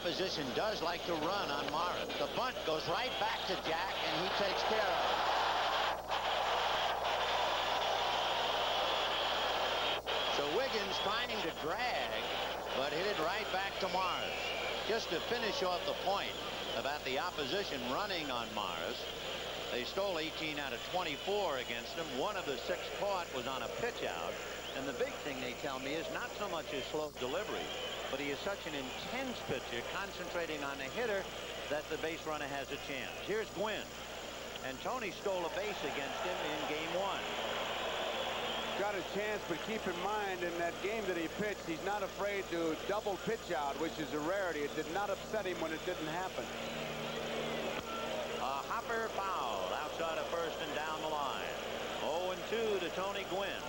opposition does like to run on Morris. The bunt goes right back to Jack, and he takes care of it. So Wiggins trying to drag, but hit it right back to Morris. Just to finish off the point about the opposition running on Morris, they stole 18 out of 24 against him. One of the 6 caught was on a pitch out. And the big thing they tell me is not so much his slow delivery, but he is such an intense pitcher, concentrating on the hitter, that the base runner has a chance. Here's Gwynn. And Tony stole a base against him in game 1. Got a chance, but keep in mind in that game that he pitched, he's not afraid to double pitch out, which is a rarity. It did not upset him when it didn't happen. A hopper foul outside of first and down the line. 0-2 to Tony Gwynn.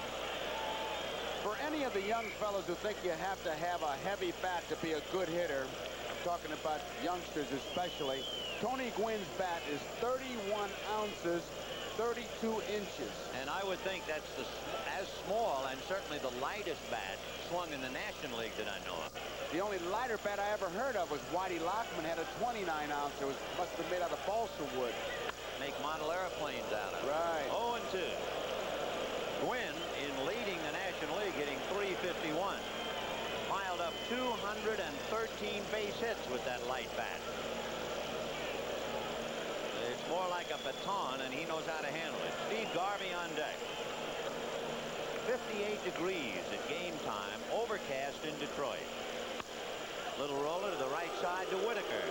For any of the young fellows who think you have to have a heavy bat to be a good hitter, I'm talking about youngsters especially, Tony Gwynn's bat is 31 ounces, 32 inches. And I would think that's as small and certainly the lightest bat swung in the National League that I know of. The only lighter bat I ever heard of was Whitey Lockman, had a 29 ouncer. It must have been made out of balsa wood. Make model airplanes out of it. Right. 0-2. Gwynn in leading the National League, hitting .351. Piled up 213 base hits with that light bat. It's more like a baton, and he knows how to handle it. Steve Garvey on deck. 58 degrees at game time. Overcast in Detroit. Little roller to the right side to Whitaker.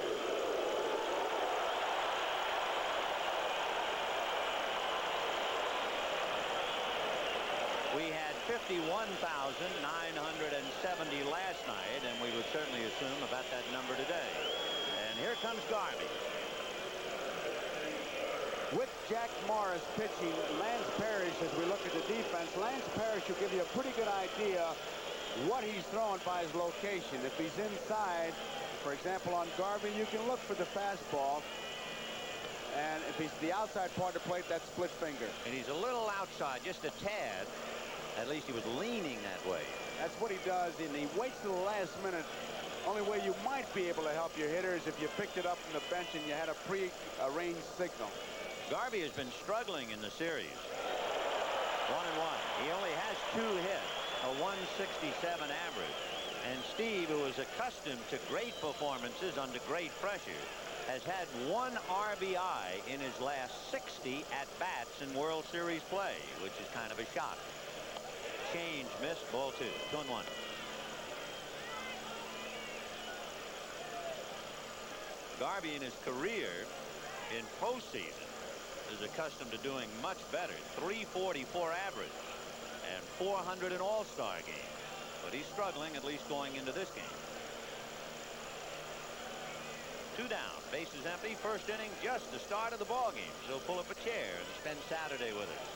We had 51,970 last night, and we would certainly assume about that number today. And here comes Garvey. With Jack Morris pitching, Lance Parrish, as we look at the defense, Lance Parrish will give you a pretty good idea what he's throwing by his location. If he's inside, for example, on Garvey, you can look for the fastball. And if he's the outside part of the plate, that's split finger. And he's a little outside, just a tad. At least he was leaning that way. That's what he does, and he waits till the last minute. Only way you might be able to help your hitter is if you picked it up from the bench and you had a pre-arranged signal. Garvey has been struggling in the series. 1-1. He only has 2 hits, a 167 average. And Steve, who is accustomed to great performances under great pressure, has had 1 RBI in his last 60 at-bats in World Series play, which is kind of a shock. Change missed, ball 2, 2-1. Garvey in his career in postseason is accustomed to doing much better. 344 average and 400 in all-star games. But he's struggling, at least going into this game. 2 down, bases empty, first inning, just the start of the ball game. So pull up a chair and spend Saturday with us.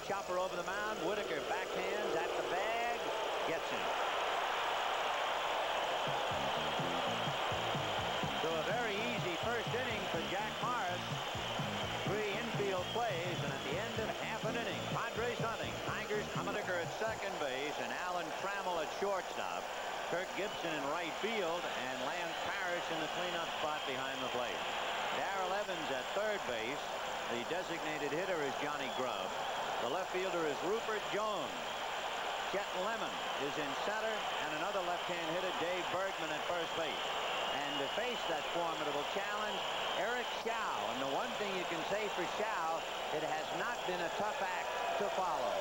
Chopper over the mound, Whitaker backhands at the bag, gets him. So a very easy first inning for Jack Morris. 3 infield plays, and at the end of half an inning, Padres nothing. Tigers, Hummaker at second base, and Alan Trammell at shortstop. Kirk Gibson in right field, and Lance Parrish in the cleanup spot behind the plate. Darrell Evans at third base. The designated hitter is Johnny Grubb. The left fielder is Rupert Jones. Chet Lemon is in center, and another left-hand hitter, Dave Bergman, at first base. And to face that formidable challenge, Eric Show. And the one thing you can say for Show, it has not been a tough act to follow.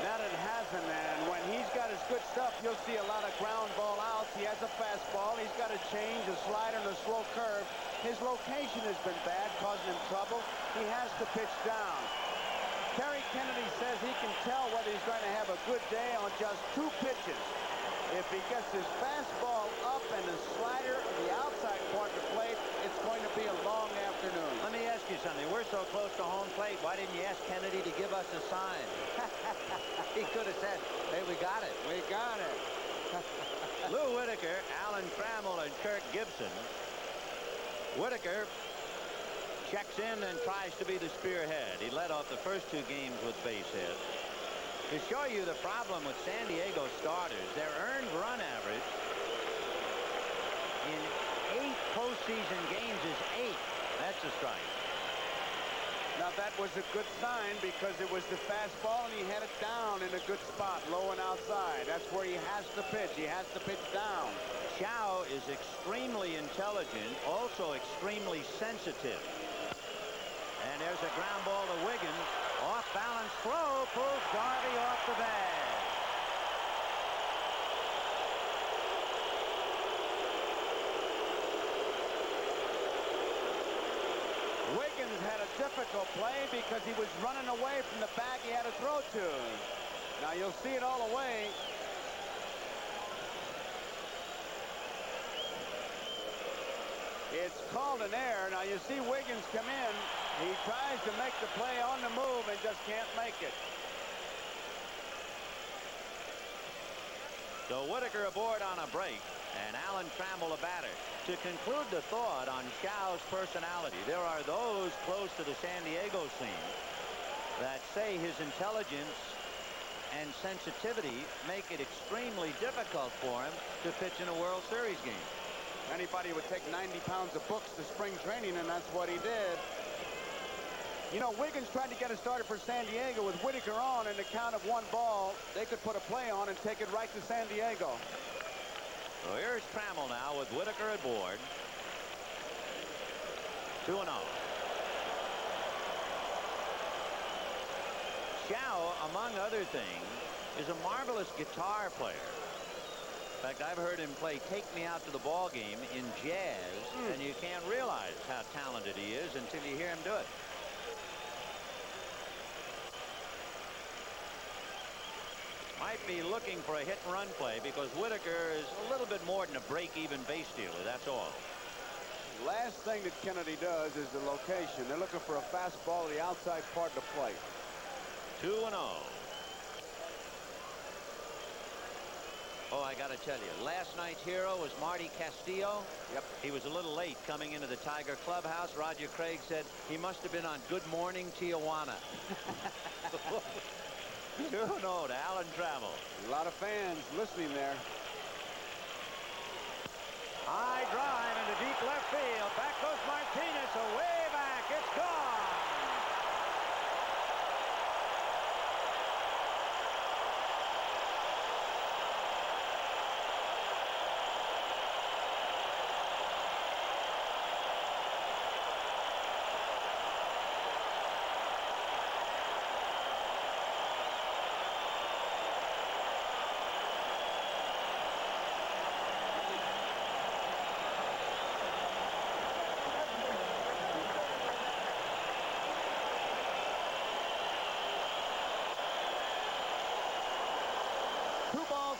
That it hasn't, and when he's got his good stuff, you'll see a lot of ground ball outs. He has a fastball. He's got a change, a slider, and a slow curve. His location has been bad, causing him trouble. He has to pitch down. Terry Kennedy says he can tell whether he's going to have a good day on just 2 pitches. If he gets his fastball up and his slider on the outside part of the plate, it's going to be a long afternoon. Let me ask you something. We're so close to home plate. Why didn't you ask Kennedy to give us a sign? He could have said, hey, we got it. We got it. Lou Whitaker, Alan Trammell, and Kirk Gibson. Whitaker checks in and tries to be the spearhead. He led off the first 2 games with base hits. To show you the problem with San Diego starters, their earned run average in postseason games is 8. That's a strike. Now that was a good sign because it was the fastball and he had it down in a good spot, low and outside. That's where he has to pitch. He has to pitch down. Chow is extremely intelligent, also extremely sensitive. And there's a ground ball to Wiggins. Off balance throw pulls Garvey off the bag. Wiggins had a difficult play because he was running away from the bag he had to throw to. Now you'll see it all the way. It's called an error. Now you see Wiggins come in. He tries to make the play on the move and just can't make it. So Whitaker aboard on a break, and Alan Trammell a batter. To conclude the thought on Chow's personality, there are those close to the San Diego scene that say his intelligence and sensitivity make it extremely difficult for him to pitch in a World Series game. Anybody would take 90 pounds of books to spring training, and that's what he did. You know, Wiggins tried to get it started for San Diego with Whitaker on and the count of 1 ball. They could put a play on and take it right to San Diego. So here's Trammell now with Whitaker aboard. 2-0. Chow, among other things, is a marvelous guitar player. In fact, I've heard him play Take Me Out to the Ball Game in jazz, and you can't realize how talented he is until you hear him do it. Might be looking for a hit-and-run play because Whitaker is a little bit more than a break-even base stealer, that's all. Last thing that Kennedy does is the location. They're looking for a fastball to the outside part of the plate. 2-0. Oh, I got to tell you, last night's hero was Marty Castillo. Yep. He was a little late coming into the Tiger clubhouse. Roger Craig said he must have been on Good Morning Tijuana. 2-0 to Alan Trammell. A lot of fans listening there. High drive into deep left field. Back goes Martinez. Away back. It's gone.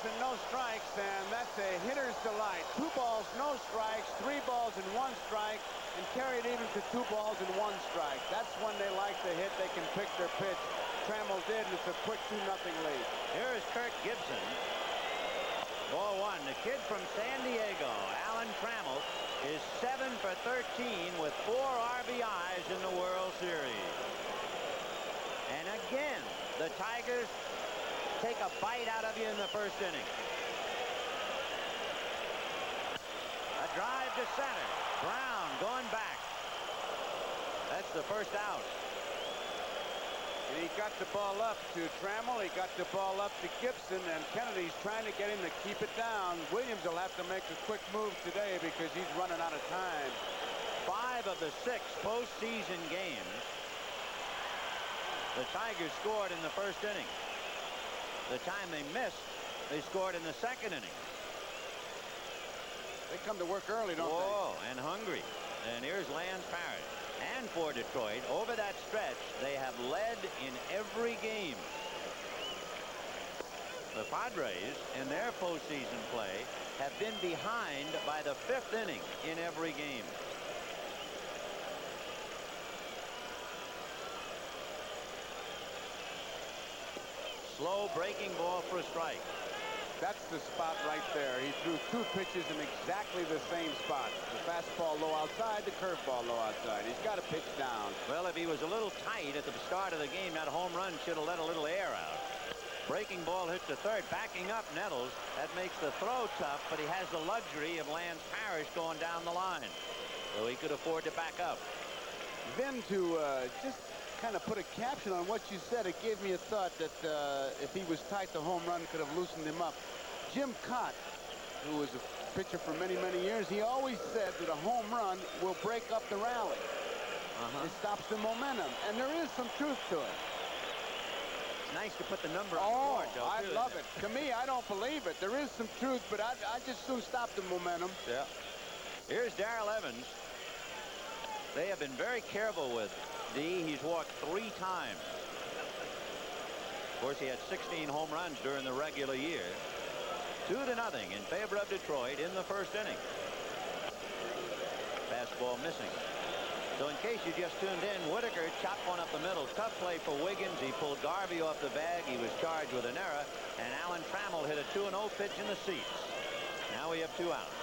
And no strikes, and that's a hitter's delight. 2 balls, no strikes, 3 balls and 1 strike, and carried even to 2 balls and 1 strike. That's when they like to hit. They can pick their pitch. Trammell did, and it's a quick 2-0 lead. Here is Kirk Gibson. Ball 1. The kid from San Diego, Alan Trammell, is 7 for 13 with 4 RBIs in the World Series. And again, the Tigers take a bite out of you in the first inning. A drive to center. Brown going back. That's the first out. And he got the ball up to Trammell. He got the ball up to Gibson, and Kennedy's trying to get him to keep it down. Williams will have to make a quick move today because he's running out of time. 5 of the 6 postseason games, the Tigers scored in the first inning. The time they missed, they scored in the second inning. They come to work early, don't they? And hungry. And here's Lance Parrish. And for Detroit, over that stretch, they have led in every game. The Padres, in their postseason play, have been behind by the 5th inning in every game. Slow breaking ball for a strike. That's the spot right there. He threw 2 pitches in exactly the same spot. The fastball low outside, the curveball low outside. He's got to pitch down. Well, if he was a little tight at the start of the game, that home run should have let a little air out. Breaking ball hit to third, backing up Nettles. That makes the throw tough, but he has the luxury of Lance Parrish going down the line. so he could afford to back up. Vin, to just kind of put a caption on what you said, it gave me a thought that if he was tight, the home run could have loosened him up. Jim Cott, who was a pitcher for many, many years, he always said that a home run will break up the rally. It stops the momentum, and there is some truth to it. It's nice to put the number on the board, though, I too, love it. To me, I don't believe it. There is some truth, but I just soon stop the momentum. Yeah. Here's Darrell Evans. They have been very careful with D. He's walked 3 times. Of course, he had 16 home runs during the regular year. 2-0 in favor of Detroit in the first inning. Fastball missing. So in case you just tuned in, Whitaker chopped one up the middle. Tough play for Wiggins. He pulled Garvey off the bag. He was charged with an error. And Alan Trammell hit a 2-0 pitch in the seats. Now we have 2 outs.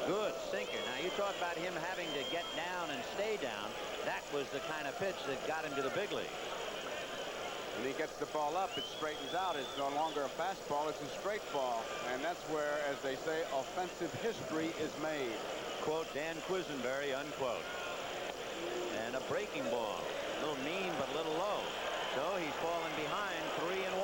Good sinker. Now you talk about him having to get down and stay down. That was the kind of pitch that got him to the big league. When he gets the ball up, it straightens out. It's no longer a fastball, it's a straight ball. And that's where, as they say, offensive history is made. Quote Dan Quisenberry, unquote. And a breaking ball. A little mean, but a little low. So he's fallen behind 3-1.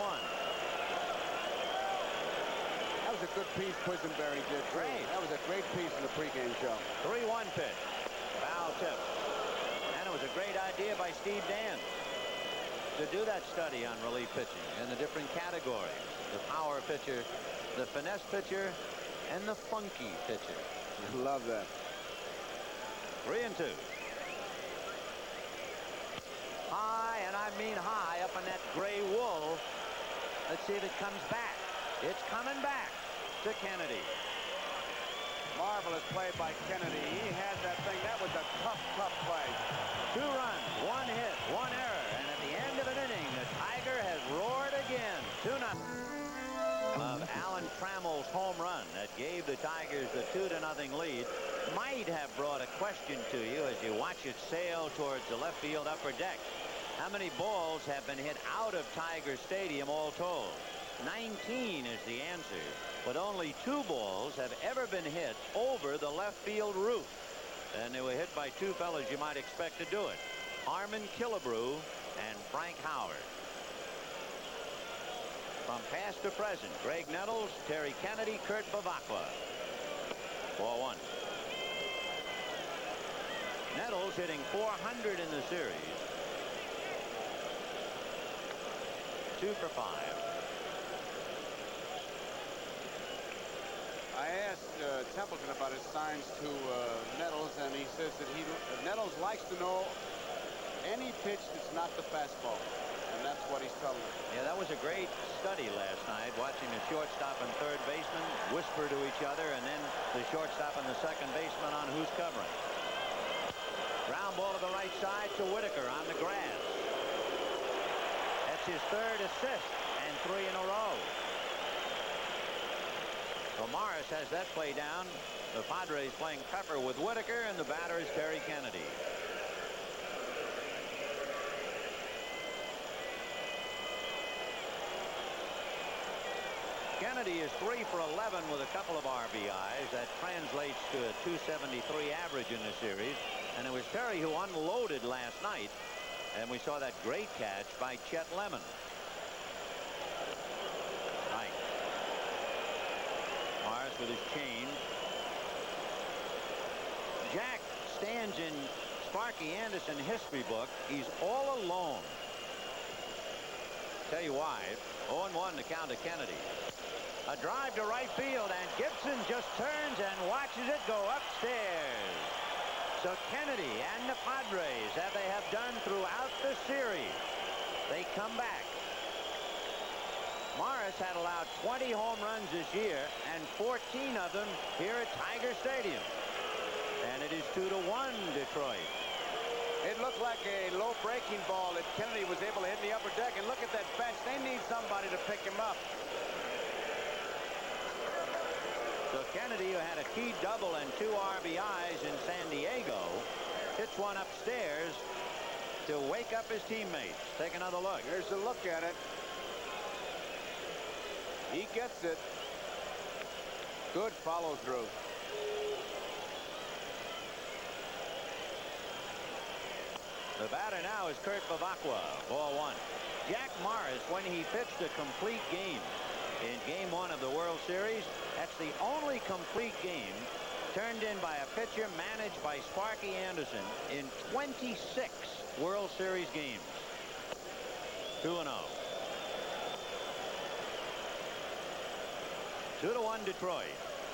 That was a good piece Quisenberry did. Great. That was a great piece in the pregame show. 3-1 pitch. Foul tip. And it was a great idea by Steve Dan to do that study on relief pitching in the different categories. The power pitcher, the finesse pitcher, and the funky pitcher. Love that. 3-2. High, and I mean high, up on that gray wool. Let's see if it comes back. It's coming back to Kennedy. Marvelous play by Kennedy. He had that thing. That was a tough, tough play. 2 runs, 1 hit, 1 error, and at the end of an inning, the Tiger has roared again. 2-0. Of Alan Trammell's home run that gave the Tigers the 2-0 lead might have brought a question to you as you watch it sail towards the left field upper deck. How many balls have been hit out of Tiger Stadium all told? 19 is the answer, but only 2 balls have ever been hit over the left field roof. And they were hit by 2 fellas you might expect to do it. Harmon Killebrew and Frank Howard. From past to present, Greg Nettles, Terry Kennedy, Kurt Bavacqua. 4-1. Nettles hitting 400 in the series. 2 for 5. I asked Templeton about his signs to Nettles, and he says that Nettles likes to know any pitch that's not the fastball. And that's what he's telling us. Yeah, that was a great study last night, watching the shortstop and third baseman whisper to each other, and then the shortstop and the second baseman on who's covering. Ground ball to the right side to Whitaker on the grass. That's his 3rd assist and 3 in a row. So Morris has that play down. The Padres playing cover with Whitaker, and the batter is Terry Kennedy. Kennedy is 3 for 11 with a couple of RBIs. That translates to a .273 average in the series. And it was Terry who unloaded last night. And we saw that great catch by Chet Lemon. Right. Morris with his change. Jack stands in Sparky Anderson history book. He's all alone. Tell you why. 0-1 to count to Kennedy. A drive to right field, and Gibson just turns and watches it go upstairs. So Kennedy and the Padres, as they have done throughout the series, they come back. Morris had allowed 20 home runs this year, and 14 of them here at Tiger Stadium. And it is 2-1 Detroit. It looked like a low breaking ball that Kennedy was able to hit in the upper deck. And look at that bench. They need somebody to pick him up. So Kennedy, who had a key double and 2 RBIs in San Diego, hits one upstairs to wake up his teammates. Take another look. Here's a look at it. He gets it. Good follow through. The batter now is Kurt Bavacqua. Ball one. Jack Morris, when he pitched a complete game in Game 1 of the World Series, that's the only complete game turned in by a pitcher managed by Sparky Anderson in 26 World Series games. 2-0. 2-1 Detroit.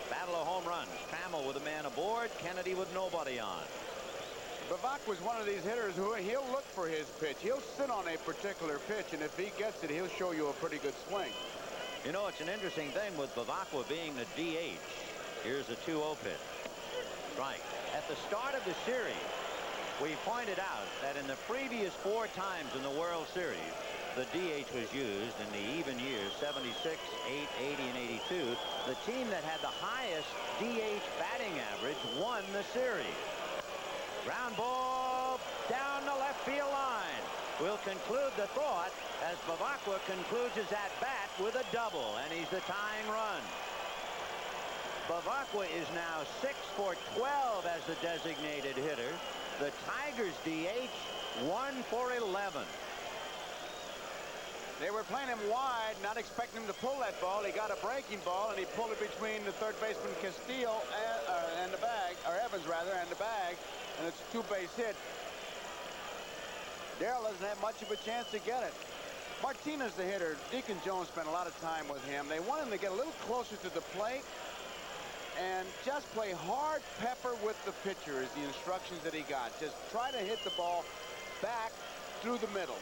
Battle of home runs. Trammell with a man aboard. Kennedy with nobody on. Bavacqua was one of these hitters who he'll look for his pitch. He'll sit on a particular pitch, and if he gets it, he'll show you a pretty good swing. You know, it's an interesting thing with Bavacqua being the DH. Here's a 2-0 pitch. Strike. At the start of the series, we pointed out that in the previous 4 times in the World Series, the DH was used in the even years, 76, 8, 80, and 82. The team that had the highest DH batting average won the series. Ground ball down the left field line. We'll conclude the thought as Bavacqua concludes his at-bat with a double, and he's the tying run. Bavacqua is now 6 for 12 as the designated hitter. The Tigers DH 1 for 11. They were playing him wide, not expecting him to pull that ball. He got a breaking ball, and he pulled it between the third baseman Castillo and the bag, or Evans rather, and the bag, and it's a 2-base hit. Darrell doesn't have much of a chance to get it. Martinez, the hitter, Deacon Jones spent a lot of time with him. They want him to get a little closer to the plate and just play hard pepper with the pitcher is the instructions that he got. Just try to hit the ball back through the middle.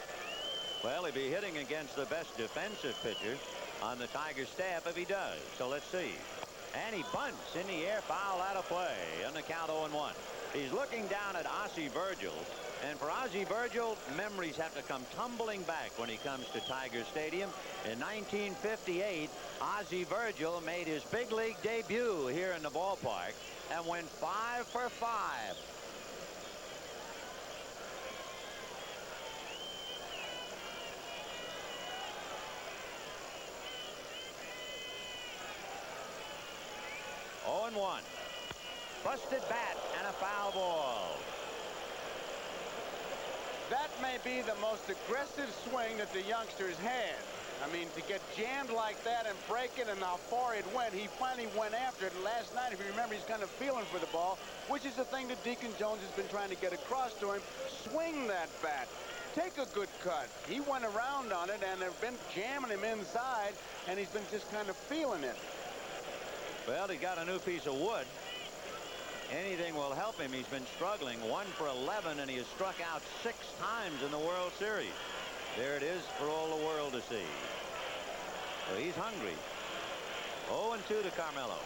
Well, he'll be hitting against the best defensive pitcher on the Tigers staff if he does. So let's see. And he bunts in the air, foul out of play on the count 0-1. He's looking down at Ozzie Virgil. And for Ozzie Virgil, memories have to come tumbling back when he comes to Tiger Stadium. In 1958, Ozzie Virgil made his big league debut here in the ballpark and went 5 for 5. Oh, and 1. Busted bat and a foul ball. That may be the most aggressive swing that the youngsters had. I mean, to get jammed like that and break it and how far it went, he finally went after it. And last night, if you remember, he's kind of feeling for the ball, which is the thing that Deacon Jones has been trying to get across to him. Swing that bat. Take a good cut. He went around on it, and they've been jamming him inside, and he's been just kind of feeling it. Well, he got a new piece of wood. Anything will help him. He's been struggling. 1 for 11, and he has struck out 6 times in the World Series. There it is for all the world to see. So he's hungry. 0-2 to Carmelo.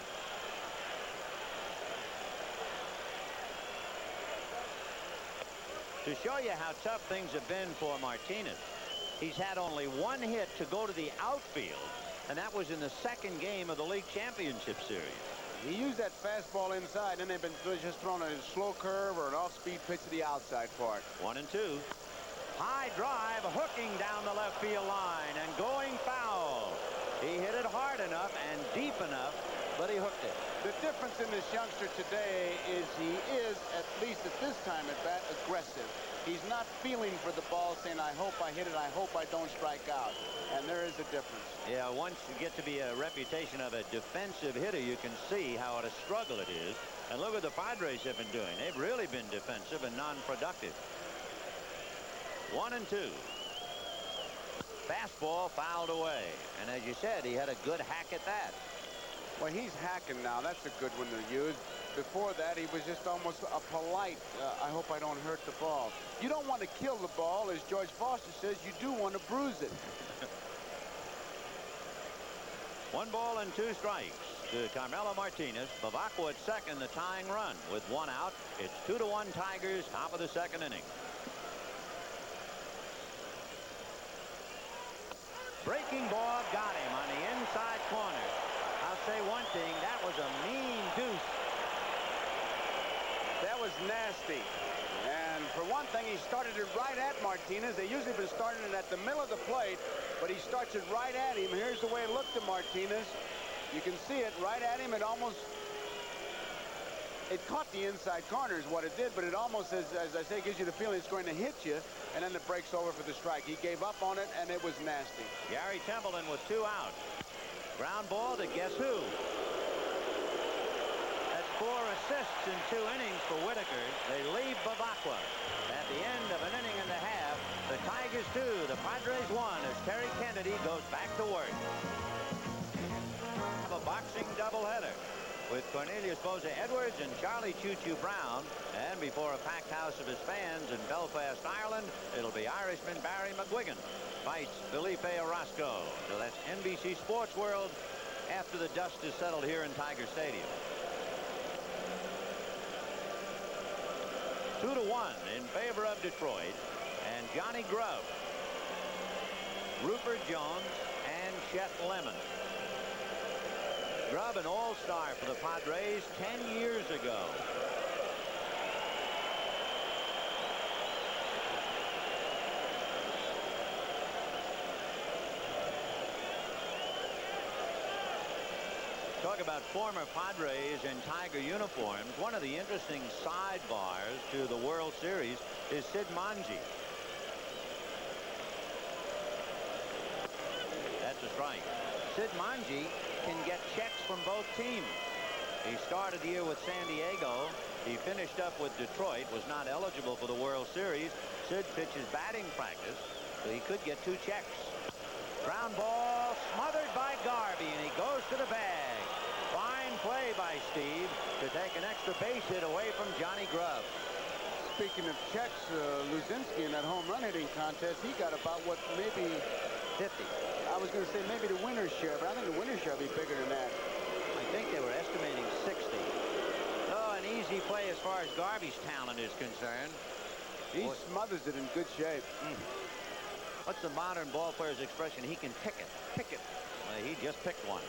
To show you how tough things have been for Martinez, he's had only 1 hit to go to the outfield, and that was in the 2nd game of the League Championship Series. He used that fastball inside, and they've been just throwing a slow curve or an off-speed pitch to the outside part. 1-2. High drive, hooking down the left field line and going foul. He hit it hard enough and deep enough, but he hooked it. The difference in this youngster today is he is, at least at this time at bat, aggressive. He's not feeling for the ball, saying, I hope I hit it, I hope I don't strike out. And there is a difference. Yeah, once you get to be a reputation of a defensive hitter, you can see how what a struggle it is. And look what the Padres have been doing. They've really been defensive and non-productive. 1-2. Fastball fouled away. And as you said, he had a good hack at that. Well, he's hacking now. That's a good one to use. Before that, he was just almost a polite, I hope I don't hurt the ball. You don't want to kill the ball, as George Foster says. You do want to bruise it. 1 ball and 2 strikes to Carmelo Martinez. Bavacqua at second, the tying run. With 1 out, it's 2-1 Tigers, top of the 2nd inning. Breaking ball got him on the inside corner. I'll say one thing, that was a mean deuce. That was nasty. And for one thing, he started it right at Martinez. They usually been starting it at the middle of the plate, but he starts it right at him. Here's the way it looked to Martinez. You can see it right at him. It almost It caught the inside corner is what it did, but it almost, as I say, gives you the feeling it's going to hit you, and then it breaks over for the strike. He gave up on it, and it was nasty. Gary Templeton with 2 outs. Ground ball to guess who? That's 4 assists in 2 innings for Whitaker. They leave Bavacqua. At the end of an inning and a half, the Tigers 2, the Padres 1, as Terry Kennedy goes back to work. A boxing doubleheader with Cornelius Boza Edwards and Charlie Choo-Choo Brown. And before a packed house of his fans in Belfast, Ireland, it'll be Irishman Barry McGuigan fights Felipe Orozco. So that's NBC Sports World after the dust is settled here in Tiger Stadium. 2-1 in favor of Detroit. And Johnny Grubb, Rupert Jones, and Chet Lemon. Grubb, an all-star for the Padres 10 years ago. Talk about former Padres in Tiger uniforms. One of the interesting sidebars to the World Series is Sid Manji. That's a strike. Sid Manji can get checks from both teams. He started the year with San Diego. He finished up with Detroit, was not eligible for the World Series. Sid pitches batting practice, so he could get 2 checks. Ground ball smothered by Garvey, and he goes to the bag. Fine play by Steve to take an extra base hit away from Johnny Grubb. Speaking of checks, Luzinski in that home run hitting contest, he got about what, maybe 50. I was going to say maybe the winner's share, but I think the winner's share will be bigger than that. I think they were estimating 60. Oh, an easy play as far as Garvey's talent is concerned. He smothers it in good shape. What's the modern ball player's expression? He can pick it. Pick it. Well, he just picked one.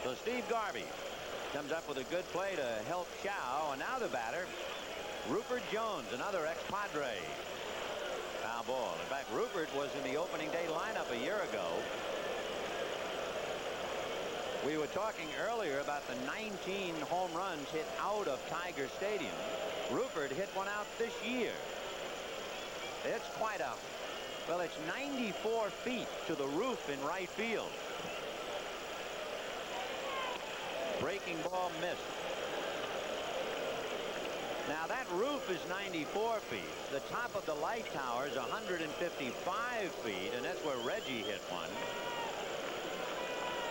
So Steve Garvey comes up with a good play to help Chow. And now the batter, Rupert Jones, another ex-Padre. Foul ball. In fact, Rupert was in the opening day lineup a year ago. We were talking earlier about the 19 home runs hit out of Tiger Stadium. Rupert hit one out this year. It's quite a, well, it's 94 feet to the roof in right field. Breaking ball missed. Now that roof is 94 feet. The top of the light tower is 155 feet, and that's where Reggie hit one.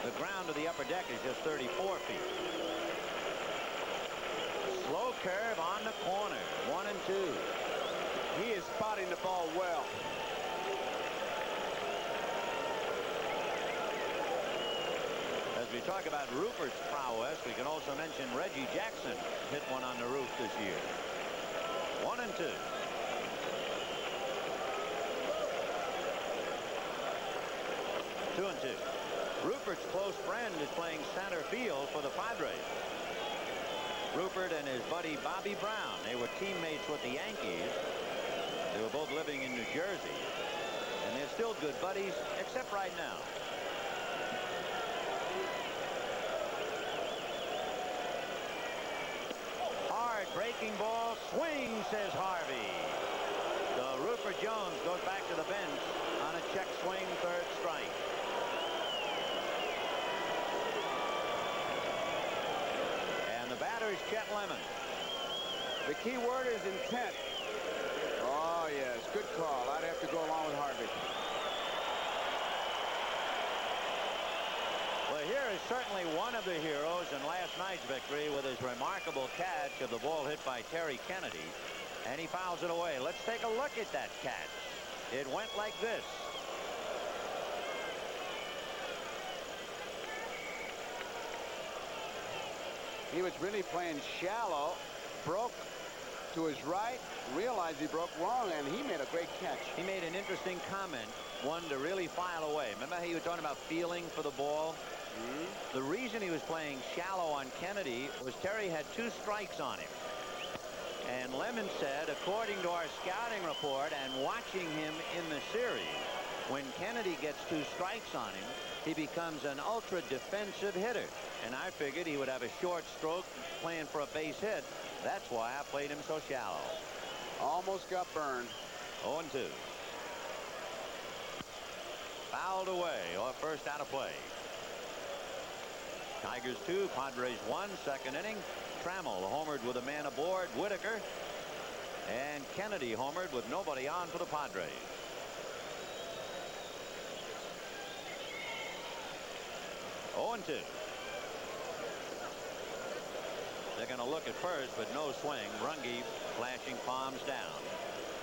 The ground of the upper deck is just 34 feet. Slow curve on the corner. 1 and 2. He is spotting the ball well. As we talk about Rupert's prowess, we can also mention Reggie Jackson hit one on the roof this year. 1 and 2. Two and 2. Rupert's close friend is playing center field for the Padres. Rupert and his buddy Bobby Brown. They were teammates with the Yankees. They were both living in New Jersey. And they're still good buddies, except right now. Hard breaking ball. Swing, says Harvey. So Rupert Jones goes back to the bench on a check swing, 3rd strike. And the batter is Chet Lemon. The key word is intent. Oh, yes. Good call. I'd have to go along with Harvey. Well, here is certainly one of the heroes in last night's victory with his remarkable catch of the ball hit by Terry Kennedy. And he fouls it away. Let's take a look at that catch. It went like this. He was really playing shallow, broke to his right, realized he broke wrong, and he made a great catch. He made an interesting comment, one to really file away. Remember how you were talking about feeling for the ball? The reason he was playing shallow on Kennedy was Terry had 2 strikes on him. And Lemon said, according to our scouting report and watching him in the series, when Kennedy gets 2 strikes on him, he becomes an ultra defensive hitter. And I figured he would have a short stroke playing for a base hit. That's why I played him so shallow. Almost got burned. 0-2. Fouled away, or first out of play. Tigers 2, Padres 1, second inning. Trammell homered with a man aboard, Whitaker. And Kennedy homered with nobody on for the Padres. Oh, 2. They're going to look at first, but no swing. Runge flashing palms down.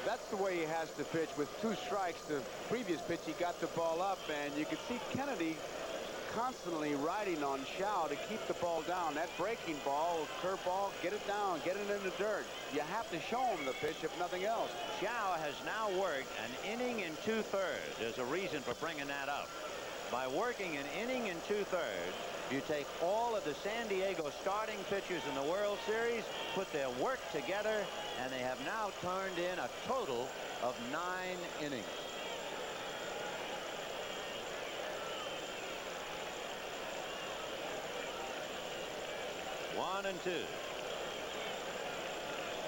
That's the way he has to pitch. With 2 strikes, the previous pitch he got the ball up, and you could see Kennedy constantly riding on Shaw to keep the ball down. That breaking ball, curveball, get it down, get it in the dirt. You have to show him the pitch, if nothing else. Shaw has now worked an inning and 2/3. There's a reason for bringing that up. By working an inning and 2/3, you take all of the San Diego starting pitchers in the World Series, put their work together, and they have now turned in a total of 9 innings. One and 2.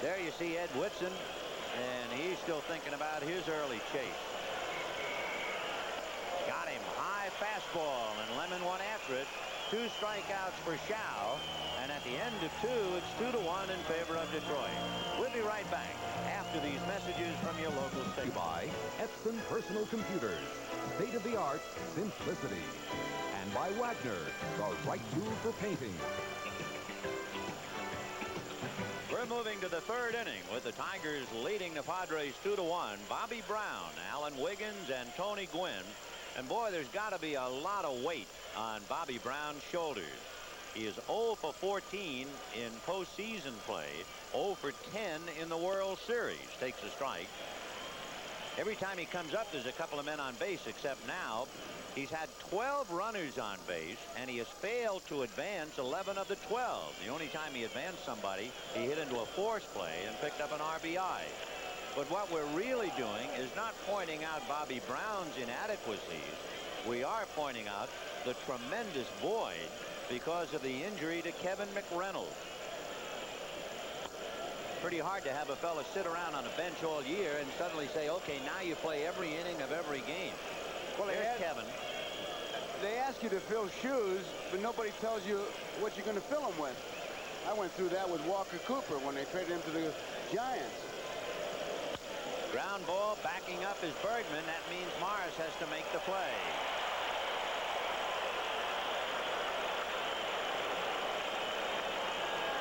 There you see Ed Whitson, and he's still thinking about his early chase. Got him. High fastball, and Lemon went after it. 2 strikeouts for Shaw, and at the end of 2, it's 2-1 in favor of Detroit. We'll be right back after these messages from your local station. By Epson Personal Computers, state-of-the-art simplicity. And by Wagner, the right tool for painting. We're moving to the 3rd inning with the Tigers leading the Padres 2-1. Bobby Brown, Alan Wiggins, and Tony Gwynn. And boy, there's got to be a lot of weight on Bobby Brown's shoulders. He is 0 for 14 in postseason play, 0 for 10 in the World Series. Takes a strike. Every time he comes up, there's a couple of men on base, except now. He's had 12 runners on base, and he has failed to advance 11 of the 12. The only time he advanced somebody, he hit into a force play and picked up an RBI. But what we're really doing is not pointing out Bobby Brown's inadequacies. We are pointing out the tremendous void because of the injury to Kevin McReynolds. Pretty hard to have a fella sit around on a bench all year and suddenly say, okay, now you play every inning of every game. Well, there's Kevin. They ask you to fill shoes, but nobody tells you what you're going to fill them with. I went through that with Walker Cooper when they traded him to the Giants. Ground ball, backing up is Bergman. That means Morris has to make the play.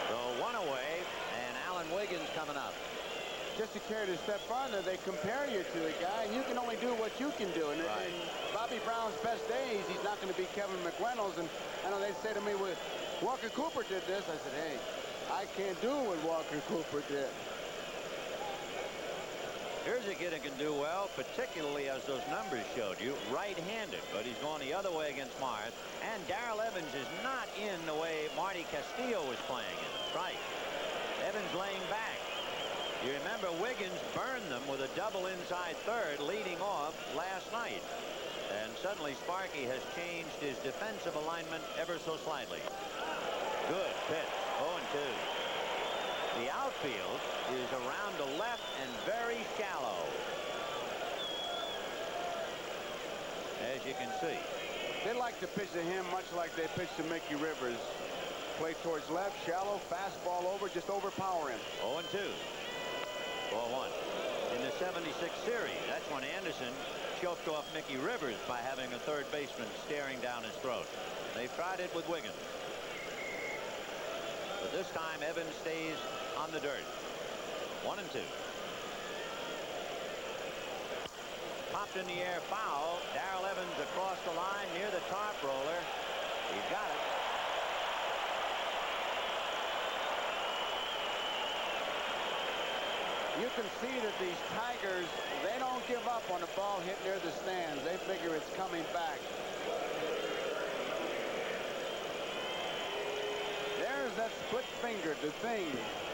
So 1 away, and Alan Wiggins coming up. Just to carry it a step farther, they compare you to the guy, and you can only do what you can do. And, right. And Bobby Brown's best days, he's not going to be Kevin McReynolds. And I know they say to me, well, Walker Cooper did this. I said, hey, I can't do what Walker Cooper did. Here's a kid who can do well, particularly as those numbers showed you, right-handed, but he's going the other way against Morris. And Darrell Evans is not in the way Marty Castillo was playing in. Right. Evans laying back. You remember Wiggins burned them with a double inside third leading off last night. And suddenly Sparky has changed his defensive alignment ever so slightly. Good pitch. 0-2. The outfield is around the left and very shallow, as you can see. They like to pitch to him much like they pitch to Mickey Rivers. Play towards left, shallow, fastball over, just overpower him. 0-2. 4-1. In the 76 series, that's when Anderson choked off Mickey Rivers by having a third baseman staring down his throat. They've tried it with Wiggins. But this time Evans stays on the dirt. 1-2. Popped in the air, foul. Darrell Evans across the line near the top roller. He's got it. You can see that these Tigers, they don't give up on a ball hit near the stands. They figure it's coming back. There's that split finger, the thing.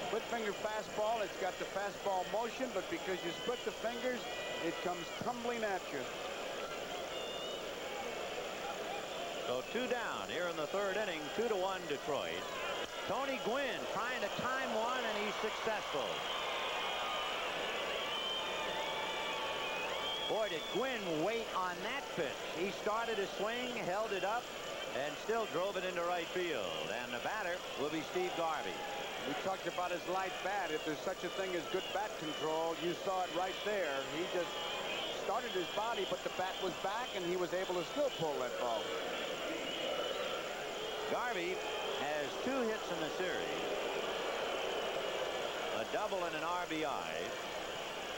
Split finger fastball, it's got the fastball motion, but because you split the fingers, it comes tumbling at you. So 2 down here in the 3rd inning. 2-1 Detroit. Tony Gwynn trying to time one, and he's successful. Boy, did Gwynn wait on that pitch. He started his swing, held it up, and still drove it into right field. And the batter will be Steve Garvey. We talked about his light bat. If there's such a thing as good bat control, you saw it right there. He just started his body, but the bat was back, and he was able to still pull that ball. Garvey has 2 hits in the series, a double and an RBI,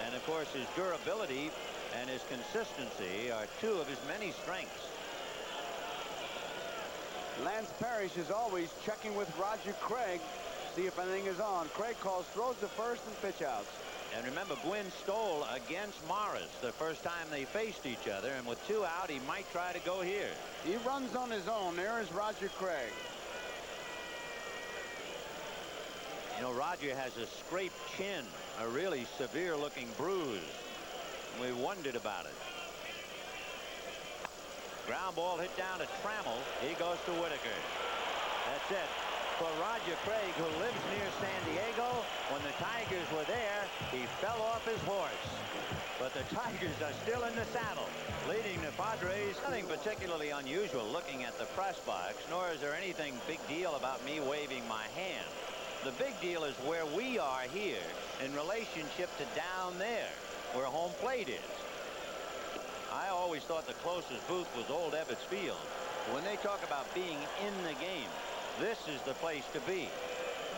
and of course his durability and his consistency are 2 of his many strengths. Lance Parrish is always checking with Roger Craig, see if anything is on. Craig calls throws to first and pitch outs. And remember, Gwynn stole against Morris the first time they faced each other, and with 2 out, he might try to go here. He runs on his own. There is Roger Craig. You know, Roger has a scraped chin, a really severe looking bruise. We wondered about it. Ground ball hit down to Trammell. He goes to Whitaker. That's it. For Roger Craig, who lives near San Diego, when the Tigers were there, he fell off his horse. But the Tigers are still in the saddle, leading the Padres. Nothing particularly unusual looking at the press box, nor is there anything big deal about me waving my hand. The big deal is where we are here in relationship to down there, where home plate is. I always thought the closest booth was Old Ebbets Field. When they talk about being in the game, this is the place to be.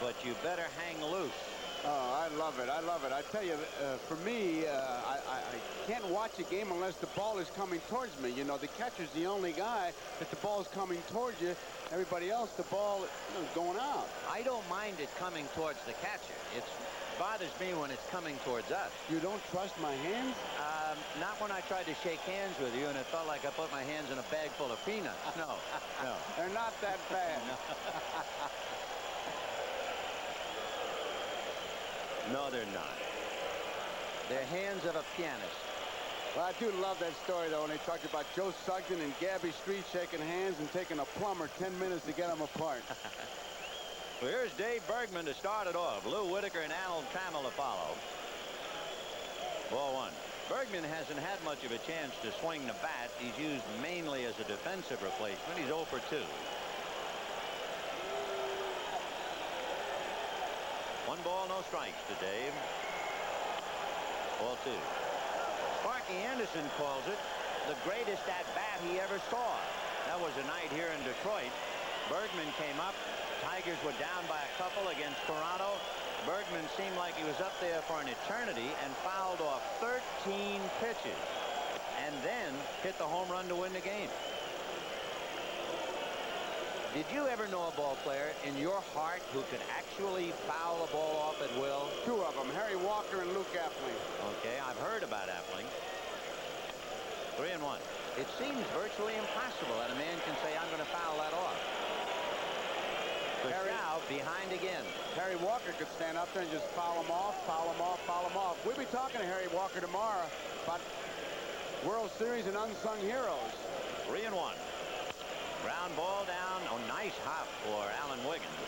But you better hang loose. Oh, I love it. I love it. I tell you, for me, I can't watch a game unless the ball is coming towards me. You know, the catcher's the only guy that the ball is coming towards you. Everybody else, the ball is going out. I don't mind it coming towards the catcher. It bothers me when it's coming towards us. You don't trust my hands? Not when I tried to shake hands with you and it felt like I put my hands in a bag full of peanuts. No, no. They're not that bad. No, they're not. They're hands of a pianist. Well, I do love that story, though, when they talked about Joe Sugden and Gabby Street shaking hands and taking a plumber 10 minutes to get them apart. Well, here's Dave Bergman to start it off. Lou Whitaker and Alan Trammell to follow. Ball 1. Bergman hasn't had much of a chance to swing the bat. He's used mainly as a defensive replacement. He's 0 for 2. 1 ball, no strikes to Dave. Ball 2. Sparky Anderson calls it the greatest at-bat he ever saw. That was a night here in Detroit. Bergman came up. Tigers were down by a couple against Toronto. Bergman seemed like he was up there for an eternity and fouled off 13 pitches and then hit the home run to win the game. Did you ever know a ball player in your heart who could actually foul a ball off at will? 2 of them, Harry Walker and Luke Appling. Okay, I've heard about Appling. 3-1. It seems virtually impossible that a man can say, I'm going to foul that off. Harry behind again. Harry Walker could stand up there and just foul him off, foul him off, foul him off. We'll be talking to Harry Walker tomorrow about World Series and unsung heroes. 3-1. Ground ball down. Oh, nice hop for Alan Wiggins.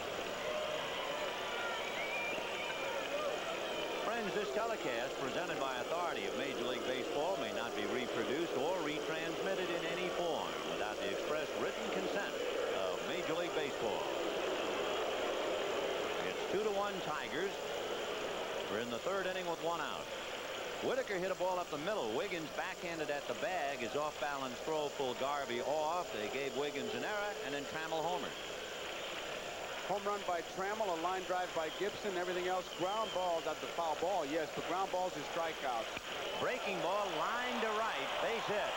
Friends, this telecast presented by authority of Major League Baseball may not be reproduced or retransmitted in any form without the express written consent of Major League Baseball. It's 2-1 Tigers. We're in the 3rd inning with 1 out. Whitaker hit a ball up the middle. Wiggins backhanded at the bag. His off-balance throw pulled Garvey off. They gave Wiggins an error, and then Trammell homered. Home run by Trammell, a line drive by Gibson. Everything else, ground balls at the foul ball. Yes, but ground balls is strikeouts. Breaking ball, line to right, base hit.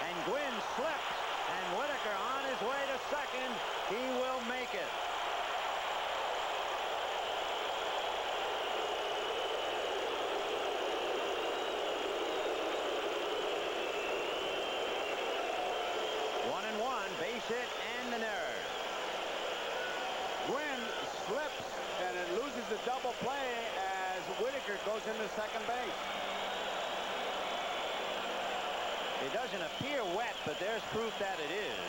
And Gwynn slips, and Whitaker on his way to second. He will make it. Base hit and an error. Gwynn slips and it loses the double play as Whitaker goes into second base. It doesn't appear wet, but there's proof that it is.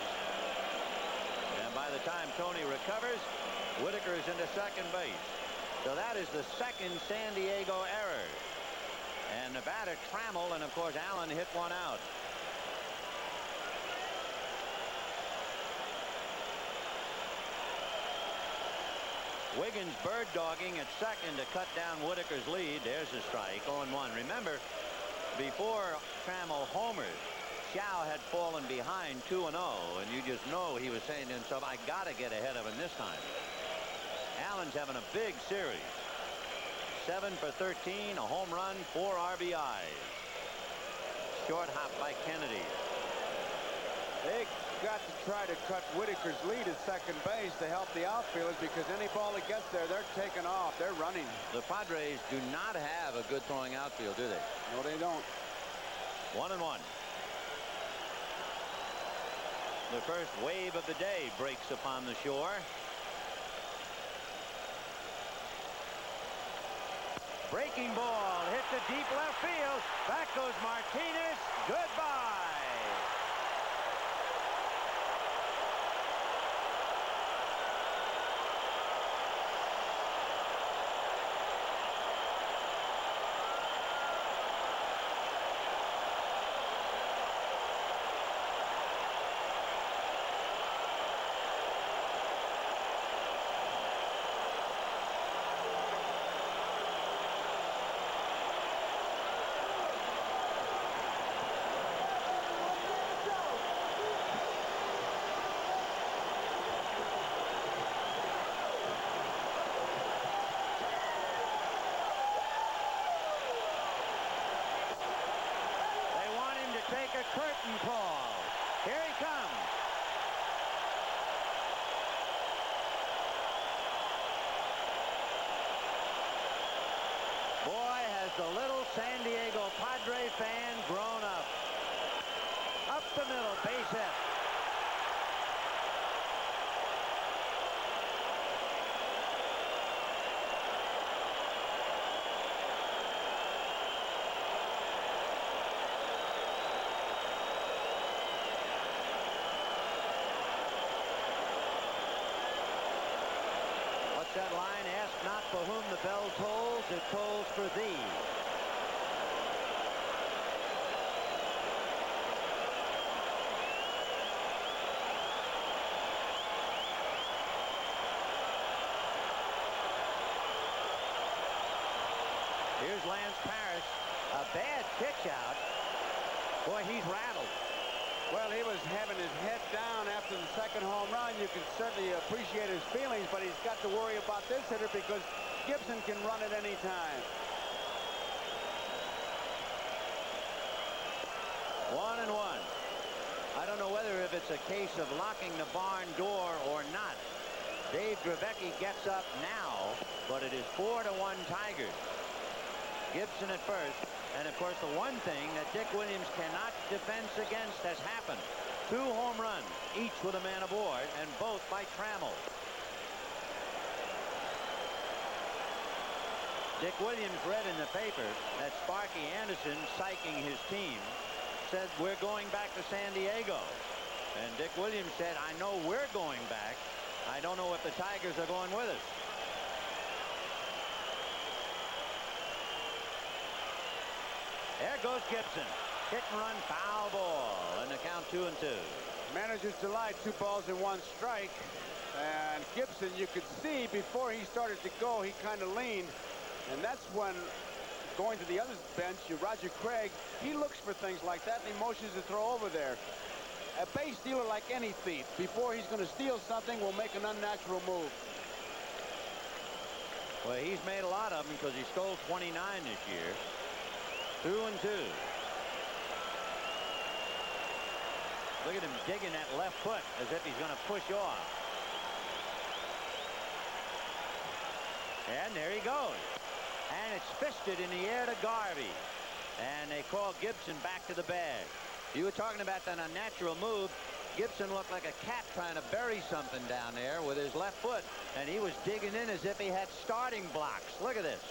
time Tony recovers, Whitaker is into second base. So that is the second San Diego error. And the batter Trammell, and of course Allen hit one out. Wiggins bird dogging at second to cut down Whitaker's lead. There's a strike. 0-1. Remember, before Trammell homered, Xiao had fallen behind 2-0, and you just know he was saying to himself, I got to get ahead of him this time. Allen's having a big series. 7 for 13, a home run, 4 RBIs. Short hop by Kennedy. They got to try to cut Whitaker's lead at second base to help the outfielders, because any ball that gets there, they're taking off. They're running. The Padres do not have a good throwing outfield, do they? No, they don't. 1-1. The first wave of the day breaks upon the shore. Breaking ball hit the deep left field. Back goes Martinez. Goodbye. Take a curtain call. Here he comes. Boy, has the little San Diego Padre fan grown up. Up the middle, base hit. That line, ask not for whom the bell tolls, it tolls for thee. Here's Lance Parrish. A bad pitch out. Boy, he's rattled. Well, he was having his head down after the second home run. You can certainly appreciate his feelings, but he's got to worry about this hitter because Gibson can run at any time. 1-1. I don't know whether if it's a case of locking the barn door or not. Dave Gravecki gets up now, but it is 4-1 Tigers. Gibson at first. And of course, the one thing that Dick Williams cannot defense against has happened. 2 home runs, each with a man aboard, and both by Trammell. Dick Williams read in the paper that Sparky Anderson, psyching his team, said, we're going back to San Diego. And Dick Williams said, I know we're going back. I don't know if the Tigers are going with us. There goes Gibson. Hit and run, foul ball, and the count 2-2. Manager's delight, 2 balls and 1 strike. And Gibson, you could see before he started to go, he kind of leaned. And that's when, going to the other bench, Roger Craig, he looks for things like that, and he motions to throw over there. A base stealer, like any thief, before he's going to steal something, will make an unnatural move. Well, he's made a lot of them because he stole 29 this year. 2-2. Look at him digging that left foot as if he's going to push off. And there he goes. And it's fisted in the air to Garvey. And they call Gibson back to the bag. You were talking about that unnatural move. Gibson looked like a cat trying to bury something down there with his left foot. And he was digging in as if he had starting blocks. Look at this.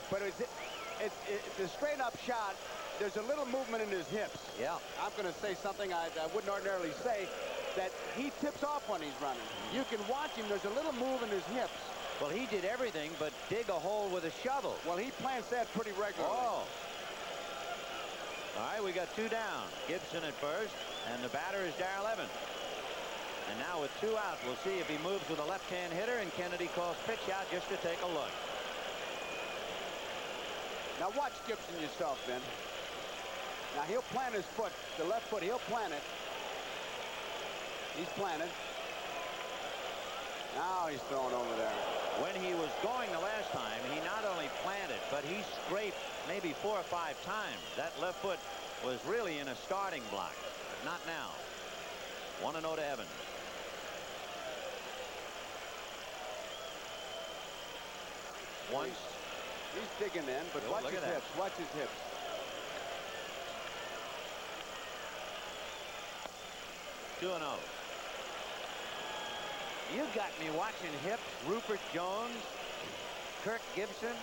But it's a straight up shot. There's a little movement in his hips. Yeah. I'm going to say something I wouldn't ordinarily say. that he tips off when he's running. You can watch him. There's a little move in his hips. Well, he did everything but dig a hole with a shovel. Well, he plants that pretty regularly. Oh. All right, we got 2 down. Gibson at first, and the batter is Darrell Evans. And now with 2 out, we'll see if he moves with a left-hand hitter, and Kennedy calls pitch out just to take a look. Now watch Gibson yourself, Ben. Now he'll plant his foot, the left foot, he'll plant it. He's planted. Now he's throwing over there. When he was going the last time, he not only planted, but he scraped maybe 4 or 5 times. That left foot was really in a starting block. Not now. 1-0 to Evans. Once. He's digging in, but Oh, watch look his at that. hips. Watch his hips. Two 2-0. You got me watching hips. Rupert Jones, Kirk Gibson.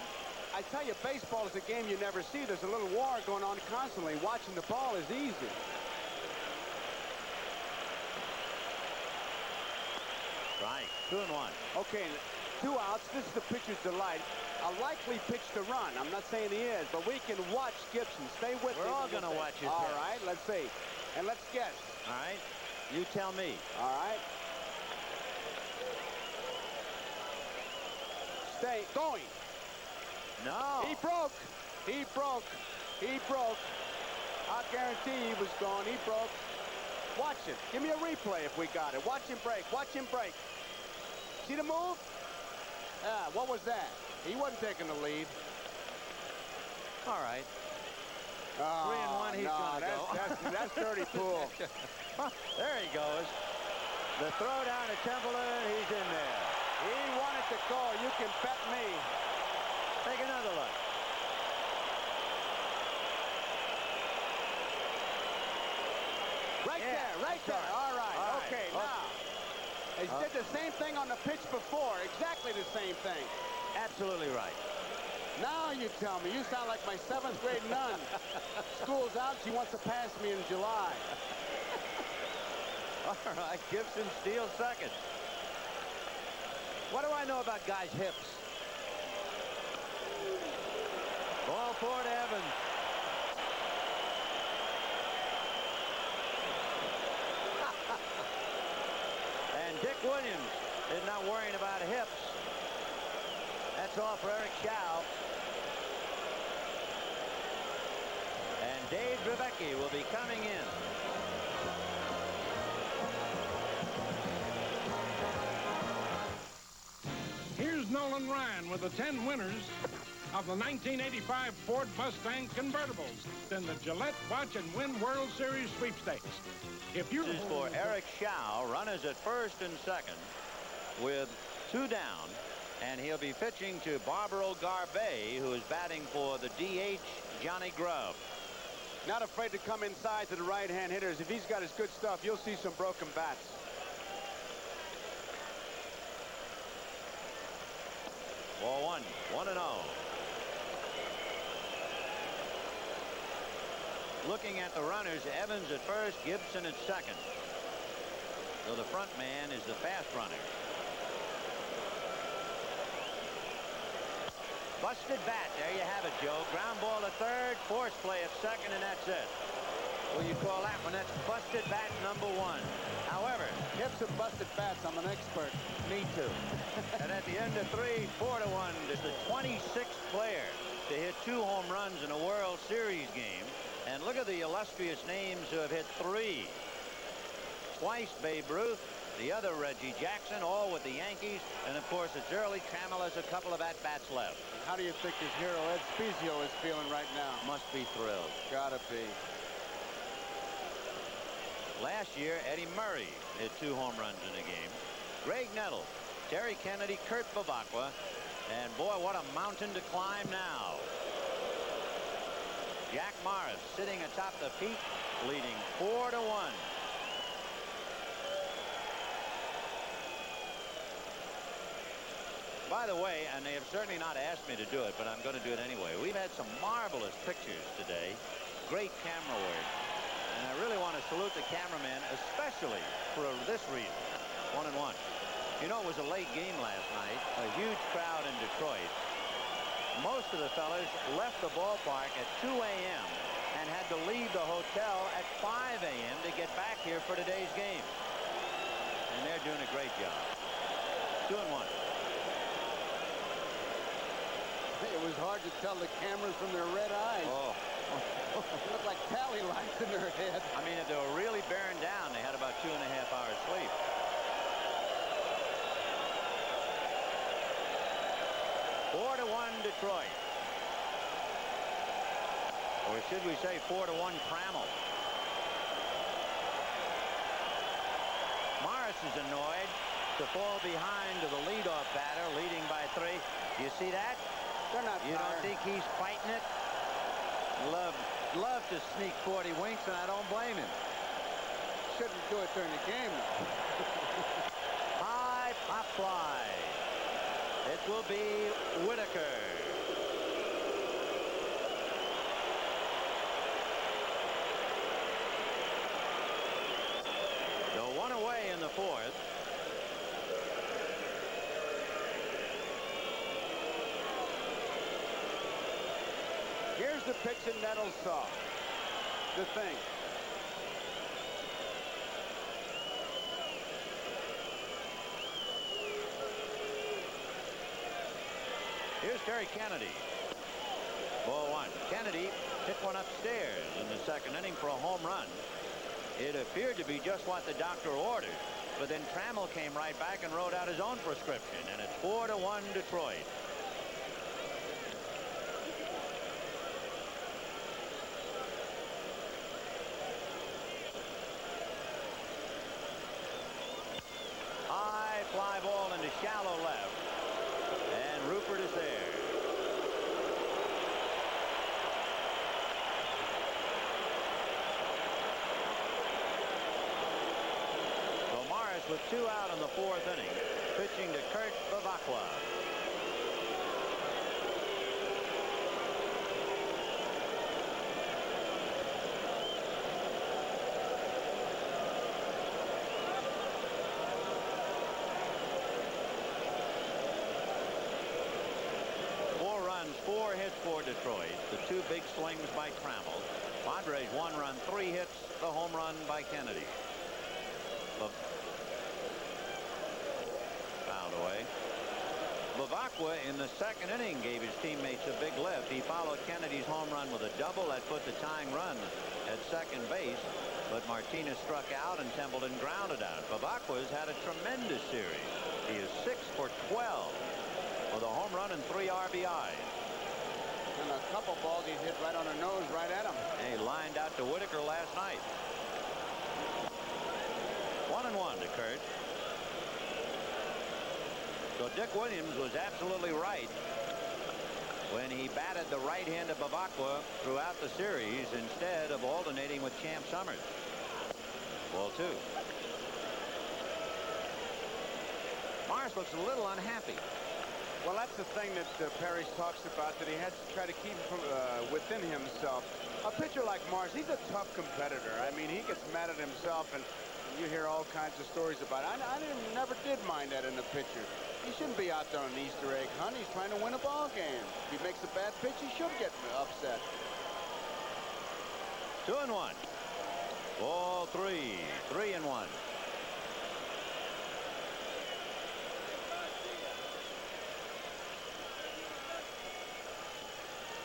I tell you, baseball is a game you never see. There's a little war going on constantly. Watching the ball is easy. Right. 2-1. Okay, 2 outs. This is the pitcher's delight. A likely pitch to run. I'm not saying he is, but we can watch Gibson. Stay with me. We're all going to watch his All hips. right, let's see. And let's guess. All right. You tell me. All right. Stay going. No. He broke. He broke. He broke. I guarantee he was going. He broke. Watch it. Give me a replay if we got it. Watch him break. Watch him break. See the move? What was that? He wasn't taking the lead. All right. Oh, 3-1. He's going to go. That's dirty pool. There he goes. The throw down to Templeton. He's in there. He wanted to go. You can bet me. Take another look. Right there. Right there. All right. All right. Okay. Now. He did the same thing on the pitch before. Exactly the same thing. Absolutely right. Now you tell me. You sound like my 7th grade nun. School's out. She wants to pass me in July. All right. Gibson steals second. What do I know about guys' hips? Ball 4 to Evans. And Dick Williams is not worrying about hips. That's all for Eric Chow. And Dave Drabecki will be coming in. Here's Nolan Ryan with the 10 winners of the 1985 Ford Mustang convertibles in the Gillette Watch and Win World Series sweepstakes. If you This is for Eric Chow, runners at first and second with 2 down, and he'll be pitching to Barbaro Garbey, who is batting for the DH Johnny Grubb. Not afraid to come inside to the right-hand hitters. If he's got his good stuff, you'll see some broken bats. Ball 1, 1-0. Looking at the runners, Evans at first, Gibson at second. So the front man is the fast runner. Busted bat. There you have it, Joe. Ground ball to third, force play at second, and that's it. Well, you call that one? That's busted bat number 1. However, Hips and busted bats. I'm an expert. me too. And at the end of 3, 4-1, is the 26th player to hit 2 home runs in a World Series game. And look at the illustrious names who have hit 3. Twice Babe Ruth, the other Reggie Jackson, all with the Yankees. And of course, it's early. Trammell has a couple of at-bats left. How do you think his hero Ed Spezio is feeling right now? Must be thrilled. Gotta be. Last year, Eddie Murray hit 2 home runs in a game. Greg Nettles, Terry Kennedy, Kurt Bevacqua, and boy, what a mountain to climb now. Jack Morris sitting atop the peak, leading 4-1. By the way, and they have certainly not asked me to do it, but I'm going to do it anyway. We've had some marvelous pictures today. Great camera work. And And I really want to salute the cameraman, especially for this reason. 1-1. You know, it was a late game last night. A huge crowd in Detroit. Most of the fellas left the ballpark at 2 a.m. and had to leave the hotel at 5 a.m. to get back here for today's game. And they're doing a great job. 2-1. It was hard to tell the cameras from their red eyes. Oh. It looked like tally lights in their head. I mean, if they were really bearing down, they had about 2.5 hours sleep. Four to 1 Detroit. Or should we say 4 to 1 Trammell? Morris is annoyed to fall behind to the leadoff batter, leading by 3. Do you see that? They're not You tired. don't think he's fighting it? Love to sneak 40 winks, and I don't blame him. Shouldn't do it during the game, though. High pop fly. It will be Whitaker. So 1 away in the 4th. Here's the pitch that Nettles saw. The thing. Here's Terry Kennedy. Ball 1. Kennedy hit one upstairs in the 2nd inning for a home run. It appeared to be just what the doctor ordered, but then Trammell came right back and wrote out his own prescription, and it's 4 to 1 Detroit. High fly ball into shallow left, and Rupert is there. So Morris with 2 out in the 4th inning, pitching to Kurt Bavacqua. Runs, 4 hits for Detroit. The 2 big slings by Trammell. Padres 1 run, 3 hits. The home run by Kennedy. Fouled away. Bavacqua in the 2nd inning gave his teammates a big lift. He followed Kennedy's home run with a double that put the tying run at 2nd base. But Martinez struck out and Templeton grounded out. Bavacqua's had a tremendous series. He is 6 for 12. With a home run and 3 RBIs. And a couple balls he hit right on the nose, right at him. And he lined out to Whitaker last night. 1-1 to Kurt. So Dick Williams was absolutely right when he batted the right hand of Bavacqua throughout the series instead of alternating with Champ Summers. Ball 2. Morris looks a little unhappy. Well, that's the thing that Parrish talks about, that he has to try to keep from within himself. A pitcher like Morris, he's a tough competitor. I mean, he gets mad at himself, and you hear all kinds of stories about it. I never did mind that in a pitcher. He shouldn't be out there on an Easter egg hunt. He's trying to win a ball game. If he makes a bad pitch, he should get upset. 2-1. Ball 3. 3-1.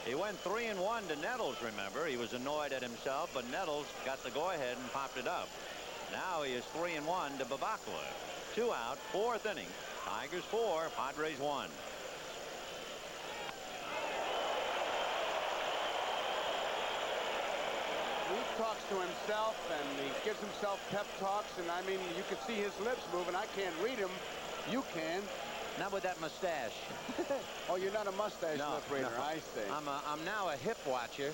He went 3-1 to Nettles, remember. He was annoyed at himself, but Nettles got the go-ahead and popped it up. Now he is 3-1 to Bavacqua. 2 out, 4th inning. Tigers 4, Padres 1. He talks to himself, and he gives himself pep talks, and I mean, you can see his lips moving. I can't read him. You can. Not with that mustache. Oh, you're not a mustache lip reader, no. I see. I'm now a hip watcher.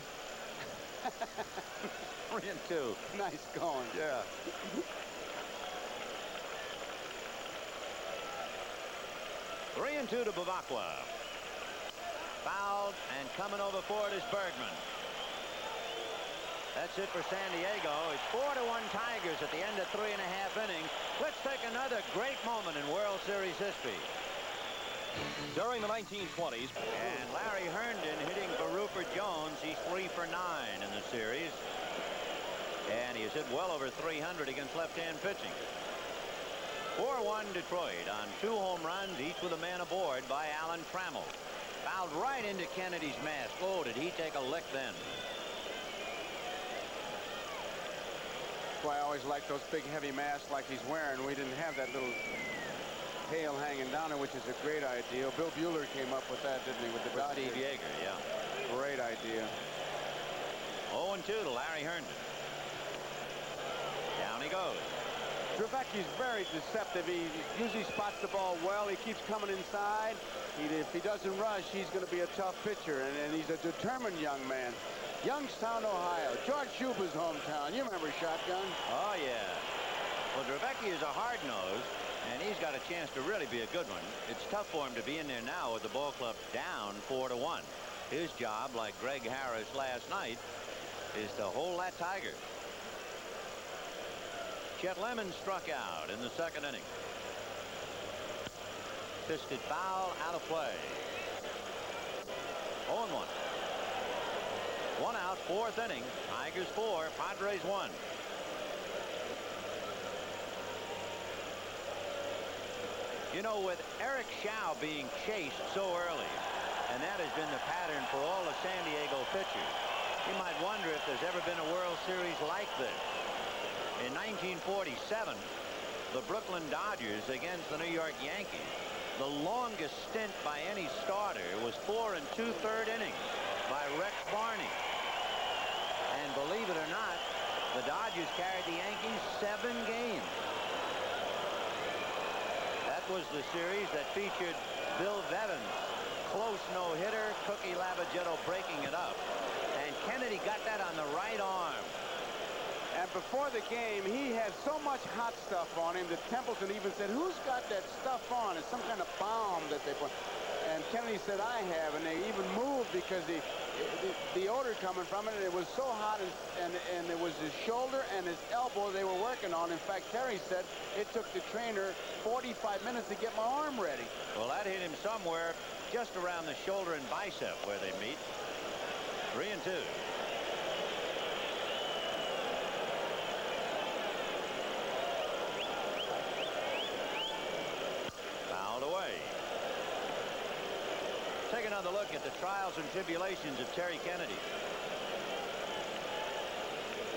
3-2. Nice going. Yeah. Three and 2 to Bavacqua. Fouled, and coming over for it is Bergman. That's it for San Diego. It's 4-1 Tigers at the end of 3.5 innings. Let's take another great moment in World Series history. During the 1920s. And Larry Herndon hitting for Rupert Jones. He's 3 for 9 in the series. And he has hit well over 300 against left-hand pitching. 4-1 Detroit on 2 home runs, each with a man aboard by Alan Trammell. Fouled right into Kennedy's mask. Oh, did he take a lick then? That's why I always like those big heavy masks like he's wearing. We didn't have that little tail hanging down there, which is a great idea. Bill Bueller came up with that, didn't he, with the Dodgers? Steve Yeager, yeah. Great idea. 0-2 to Larry Herndon. Down he goes. Drevecki's very deceptive. He usually spots the ball well. He keeps coming inside. If he doesn't rush, he's going to be a tough pitcher, and he's a determined young man. Youngstown, Ohio. George Schuber's hometown. You remember Shotgun? Oh, yeah. Well, Drevecki is a hard-nosed, and he's got a chance to really be a good one. It's tough for him to be in there now with the ball club down 4-1. His job, like Greg Harris last night, is to hold that Tiger. Chet Lemon struck out in the 2nd inning. Fisted foul, out of play. 0-1. 1 out, 4th inning. Tigers 4, Padres 1. You know, with Eric Schau being chased so early, and that has been the pattern for all the San Diego pitchers, you might wonder if there's ever been a World Series like this. In 1947, the Brooklyn Dodgers against the New York Yankees, the longest stint by any starter was 4 2/3 innings by Rex Barney. And believe it or not, the Dodgers carried the Yankees 7 games. That was the series that featured Bill Vevin's close no-hitter, Cookie Lavagetto breaking it up. And Kennedy got that on the right arm. And before the game, he had so much hot stuff on him that Templeton even said, who's got that stuff on? It's some kind of bomb that they put. And Kennedy said, I have. And they even moved because the odor coming from it, and it was so hot, and it was his shoulder and his elbow they were working on. In fact, Terry said it took the trainer 45 minutes to get my arm ready. Well, that hit him somewhere just around the shoulder and bicep where they meet. 3-2. Fouled away. Take another look at the trials and tribulations of Terry Kennedy.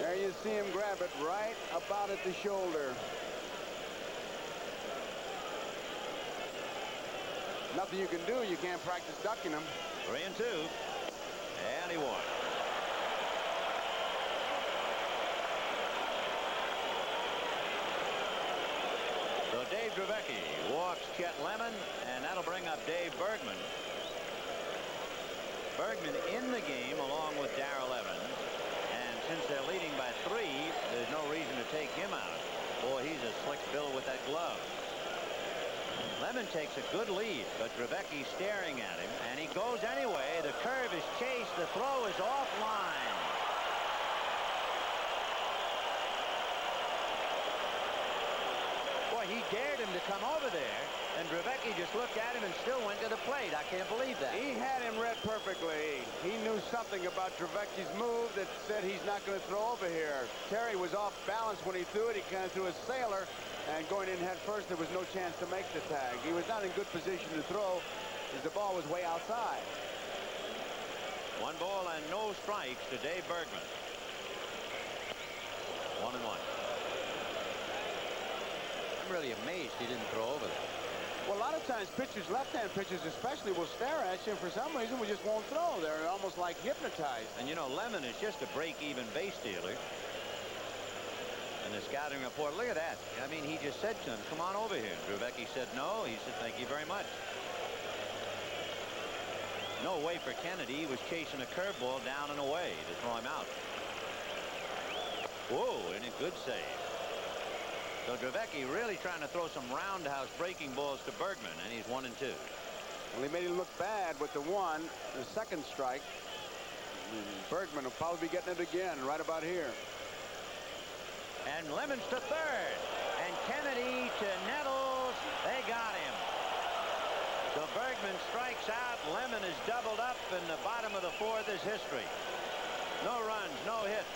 There you see him grab it right about at the shoulder. Nothing you can do. You can't practice ducking him. 3-2. And he won. So Dave Drevecki walks Chet Lemon, and that'll bring up Dave Bergman. Bergman in the game along with Darrell Evans. And since they're leading by 3, there's no reason to take him out. Boy, he's a slick bill with that glove. Lemon takes a good lead, but Drevecki's staring at him, and he goes anyway. The curve is chased. The throw is offline. Boy, he dared him to come over there, and Drevecki just looked at him and still went to the plate. I can't believe that. He had him read perfectly. He knew something about Drevecki's move that said he's not going to throw over here. Terry was off balance when he threw it. He kind of threw a sailor, and going in head first, there was no chance to make the tag. He was not in good position to throw as the ball was way outside. 1 ball and no strikes to Dave Bergman. 1-1. I'm really amazed he didn't throw over there. Well, a lot of times pitchers, left-hand pitchers especially, will stare at you, and for some reason we just won't throw. They're almost like hypnotized. And you know, Lemon is just a break-even base stealer. And the scouting report, look at that. I mean, he just said to him, come on over here. Drevecki said no. He said, thank you very much. No way for Kennedy. He was chasing a curveball down and away to throw him out. Whoa, and a good save. So Drevecki really trying to throw some roundhouse breaking balls to Bergman, and he's 1-2. Well, he made him look bad with the 1, the second strike. Bergman will probably be getting it again right about here. And Lemons to third. And Kennedy to Nettles. They got him. So Bergman strikes out. Lemon is doubled up, and the bottom of the fourth is history. No runs, no hits,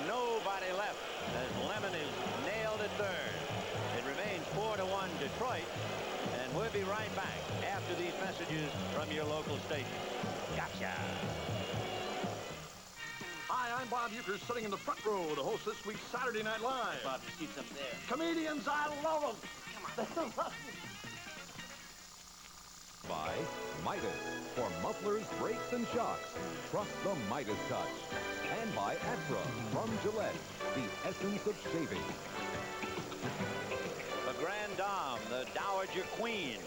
nobody left as Lemon is nailed at third. It remains 4-1 Detroit, and we'll be right back after these messages from your local station. Gotcha. Hi, I'm Bob Euchre, sitting in the front row to host this week's Saturday Night Live. Bob, your seat's up there. Comedians, I love them. By Midas. For mufflers, brakes, and shocks, trust the Midas touch. And by Atra from Gillette, the essence of shaving. The Grand Dame, the Dowager Queen.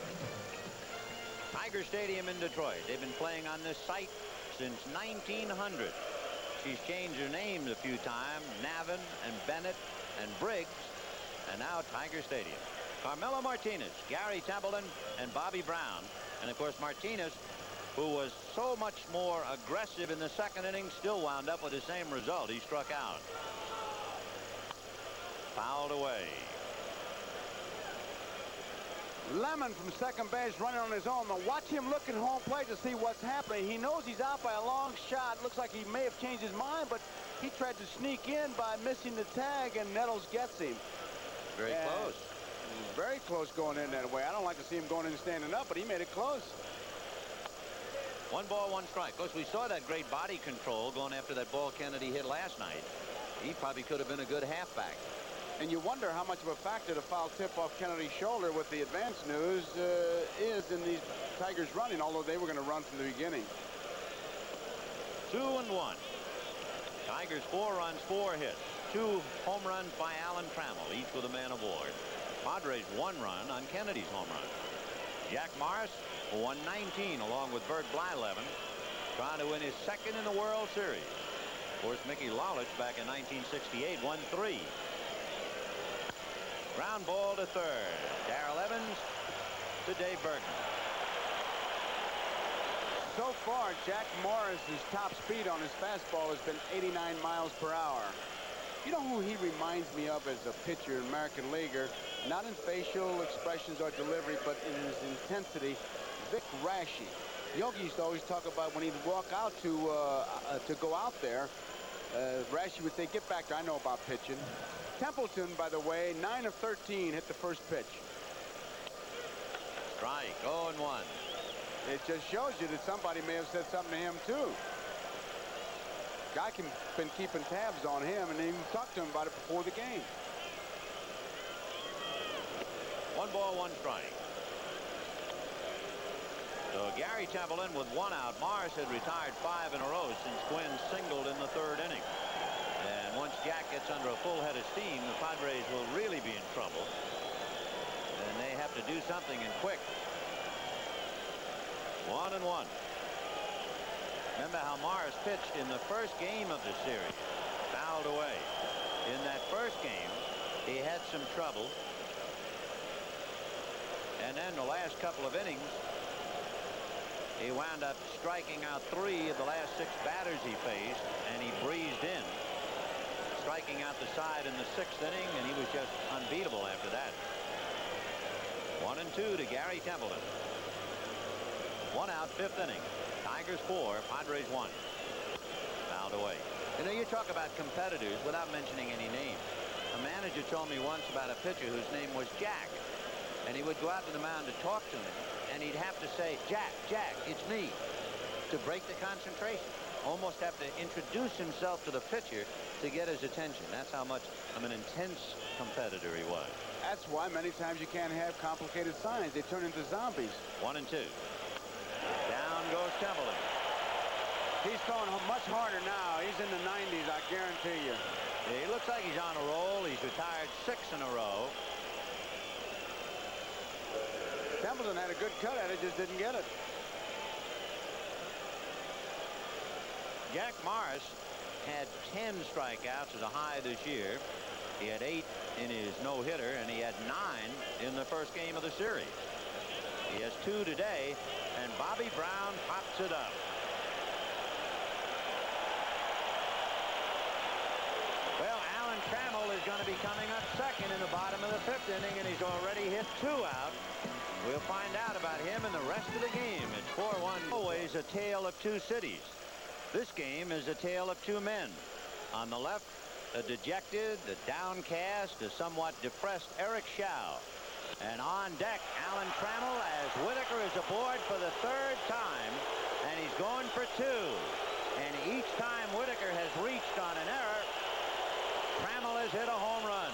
Tiger Stadium in Detroit. They've been playing on this site since 1900. She's changed her names a few times, Navin and Bennett and Briggs, and now Tiger Stadium. Carmelo Martinez, Gary Templeton, and Bobby Brown. And of course Martinez, who was so much more aggressive in the second inning, still wound up with the same result. He struck out. Fouled away. Lemon from second base running on his own. Now watch him look at home plate to see what's happening. He knows he's out by a long shot. Looks like he may have changed his mind, but he tried to sneak in by missing the tag, and Nettles gets him. Very close. Very close going in that way. I don't like to see him going in and standing up, but he made it close. 1 ball, 1 strike. Of course, we saw that great body control going after that ball Kennedy hit last night. He probably could have been a good halfback. And you wonder how much of a factor the foul tip off Kennedy's shoulder with the advance news is in these Tigers running, although they were going to run from the beginning. 2-1. Tigers 4 runs, 4 hits. 2 home runs by Alan Trammell, each with a man aboard. Padres 1 run on Kennedy's home run. Jack Morris 119 along with Bert Blyleven, trying to win his second in the World Series. Of course, Mickey Lolich back in 1968 won 3. Ground ball to third. Darrell Evans to Dave Bergman. So far, Jack Morris's top speed on his fastball has been 89 miles per hour. You know who he reminds me of as a pitcher, American leaguer? Not in facial expressions or delivery, but in his intensity, Vic Raschi. Yogi used to always talk about when he'd walk out to go out there, Raschi would say, "Get back there, I know about pitching." Templeton, by the way, 9 of 13 hit the first pitch. Strike, 0-1. It just shows you that somebody may have said something to him, too. Guy been keeping tabs on him, and even talked to him about it before the game. 1 ball, 1 strike. So Gary Templeton with 1 out. Morris had retired 5 in a row since Quinn singled in the 3rd inning. And once Jack gets under a full head of steam, the Padres will really be in trouble. And they have to do something, and quick. 1-1. Remember how Morris pitched in the first game of the series. Fouled away. In that first game, he had some trouble. And then the last couple of innings, he wound up striking out 3 of the last 6 batters he faced, and he breezed in, striking out the side in the 6th inning, and he was just unbeatable after that. 1-2 to Gary Templeton. 1 out, 5th inning. Tigers 4, Padres 1. Fouled away. You know, you talk about competitors without mentioning any names. A manager told me once about a pitcher whose name was Jack, and he would go out to the mound to talk to him, and he'd have to say, "Jack, Jack, it's me," to break the concentration. Almost have to introduce himself to the pitcher to get his attention. That's how much of an intense competitor he was. That's why many times you can't have complicated signs. They turn into zombies. 1-2. Down goes Templeton. He's throwing much harder now. He's in the 90s, I guarantee you. He looks like he's on a roll. He's retired 6 in a row. Templeton had a good cut at it, just didn't get it. Jack Morris had 10 strikeouts as a high this year. He had 8 in his no-hitter, and he had 9 in the first game of the series. He has 2 today, and Bobby Brown pops it up. Trammell is going to be coming up second in the bottom of the 5th inning, and he's already hit 2 out. We'll find out about him in the rest of the game. It's 4-1. Always a tale of 2 cities. This game is a tale of 2 men. On the left, a dejected, a downcast, a somewhat depressed Eric Schau. And on deck, Alan Trammell, as Whitaker is aboard for the 3rd time, and he's going for 2. And each time Whitaker has reached on an error, Trammell has hit a home run.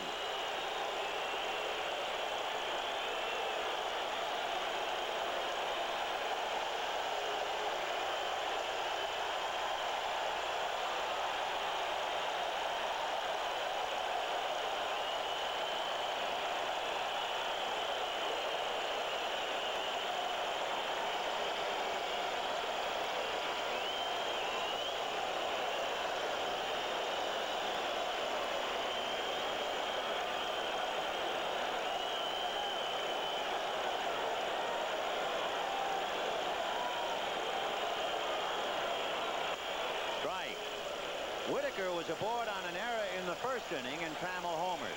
Whitaker was aboard on an error in the 1st inning, and Trammell homered.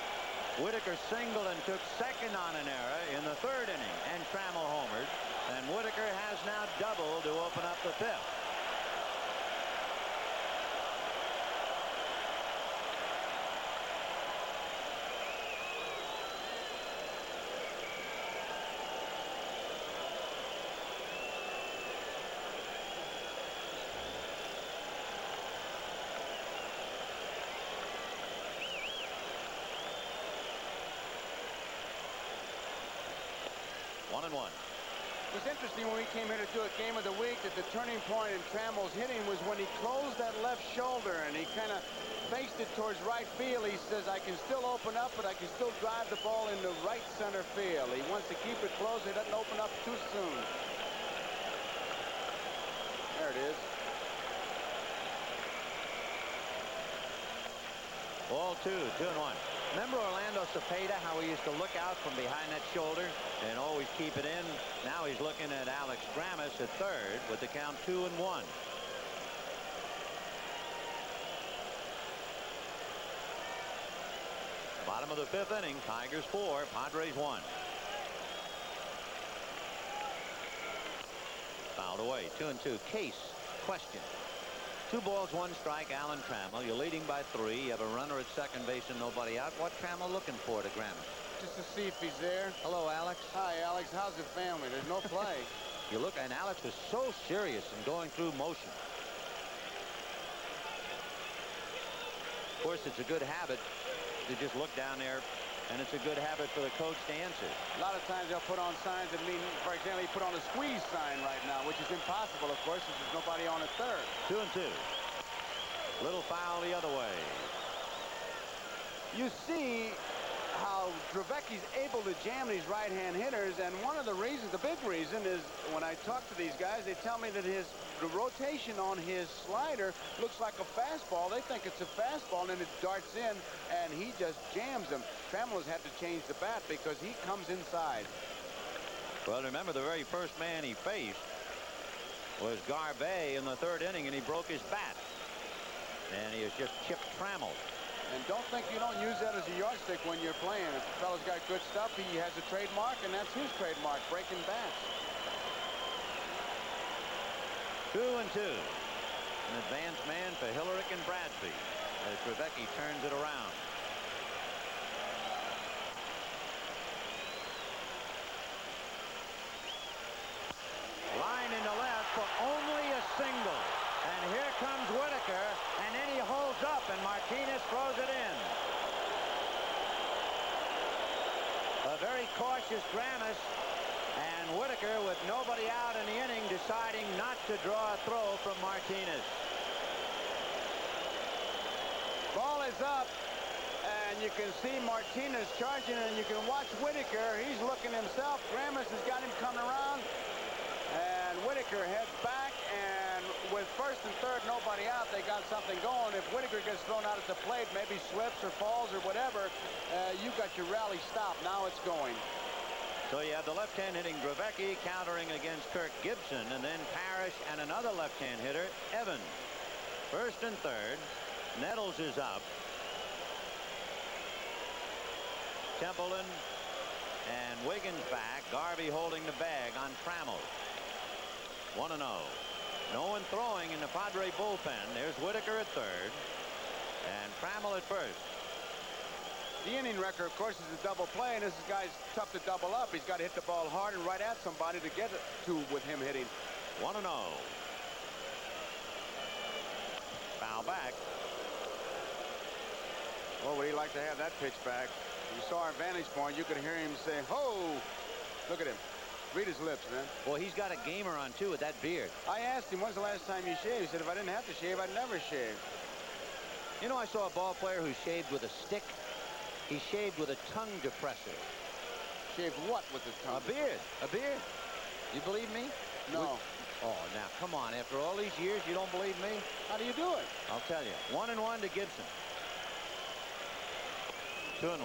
Whitaker singled and took second on an error in the 3rd inning, and Trammell homered. And Whitaker has now doubled to open up the 5th. One. It was interesting when we came here to do a game of the week that the turning point in Trammell's hitting was when he closed that left shoulder and he kind of faced it towards right field. He says, I can still open up, but I can still drive the ball into right center field. He wants to keep it closed. He doesn't open up too soon. There it is. Ball 2, 2-1. Remember Orlando Cepeda, how he used to look out from behind that shoulder and always keep it in? Now he's looking at Alex Grammas at 3rd with the count 2-1. Bottom of the 5th inning, Tigers 4, Padres 1. Fouled away, 2-2. Case, question. 2 balls, 1 strike, Alan Trammell. You're leading by 3. You have a runner at second base and nobody out. What Trammell looking for to Grammas? Just to see if he's there. Hello, Alex. Hi, Alex. How's the family? There's no play. You look, and Alex was so serious in going through motion. Of course, it's a good habit to just look down there, and it's a good habit for the coach to answer. A lot of times they'll put on signs that mean, for example, he put on a squeeze sign right now, which is impossible, of course, since there's nobody on at 3rd. 2-2. Little foul the other way. You see how Dravecki's able to jam these right-hand hitters, and one of the reasons, the big reason, is when I talk to these guys, they tell me that the rotation on his slider looks like a fastball. They think it's a fastball, and then it darts in, and he just jams them. Trammell has had to change the bat because he comes inside. Well, remember, the very first man he faced was Garvey in the 3rd inning, and he broke his bat. And he has just chipped Trammell. And don't think you don't use that as a yardstick when you're playing. If the fellow's got good stuff, he has a trademark, and that's his trademark, breaking bats. 2-2. An advanced man for Hillerick and Bradby as Dravecki turns it around. Line into left for only a single. And here comes Whitaker, and then he holds up, and Martinez throws it in. A very cautious Grammas, and Whitaker, with nobody out in the inning, deciding not to draw a throw from Martinez. Ball is up, and you can see Martinez charging, and you can watch Whitaker. He's looking himself. Grammas has got him coming around, and Whitaker heads back, and with 1st and 3rd, nobody out, they got something going. If Whitaker gets thrown out at the plate, maybe slips or falls or whatever, you got your rally stopped. Now it's going. So you have the left-hand hitting Dravecki countering against Kirk Gibson, and then Parrish and another left-hand hitter, Evans. 1st and 3rd. Nettles is up. Templeton and Wiggins back. Garvey holding the bag on Trammell. 1-0. No one throwing in the Padre bullpen. There's Whitaker at third and Trammell at first. The inning record, of course, is a double play, and this guy's tough to double up. He's got to hit the ball hard and right at somebody to get it to with him hitting. 1-0. Foul back. Well, would he like to have that pitch back? You saw our vantage point. You could hear him say, "Ho!" Look at him. Read his lips, man. Well, he's got a gamer on, too, with that beard. I asked him, when's the last time you shaved? He said, if I didn't have to shave, I'd never shave. You know, I saw a ball player who shaved with a stick. He shaved with a tongue depressor. Shaved what with the tongue? A beard. A beard. You believe me? No. Oh, now, come on. After all these years, you don't believe me? How do you do it? I'll tell you. 1-1 to Gibson. 2-1.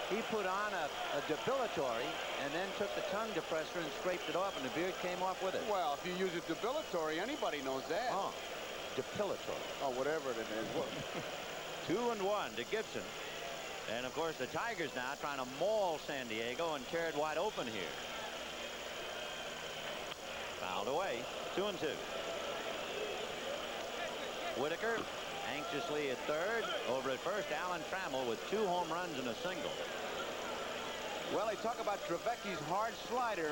He put on a depilatory and then took the tongue depressor and scraped it off, and the beard came off with it. Well, if you use a depilatory, anybody knows that. Oh, depilatory. Oh, whatever it is. 2-1 to Gibson. And, of course, the Tigers now trying to maul San Diego and tear it wide open here. Fouled away. 2-2. Whitaker anxiously at third. Over at first, Alan Trammell with 2 home runs and a single. Well, they talk about Trevecchi's hard slider,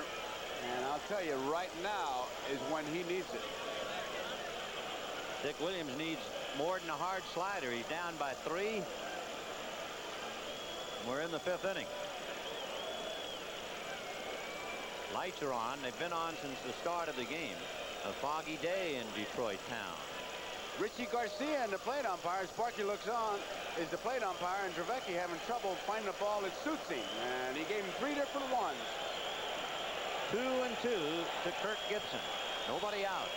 and I'll tell you, right now is when he needs it. Dick Williams needs more than a hard slider. He's down by 3. We're in the 5th inning. Lights are on. They've been on since the start of the game. A foggy day in Detroit town. Richie Garcia and the plate umpire. Sparky looks on. Is the plate umpire, and Trevecchi having trouble finding a ball that suits him. And he gave him 3 different ones. 2-2 to Kirk Gibson. Nobody out.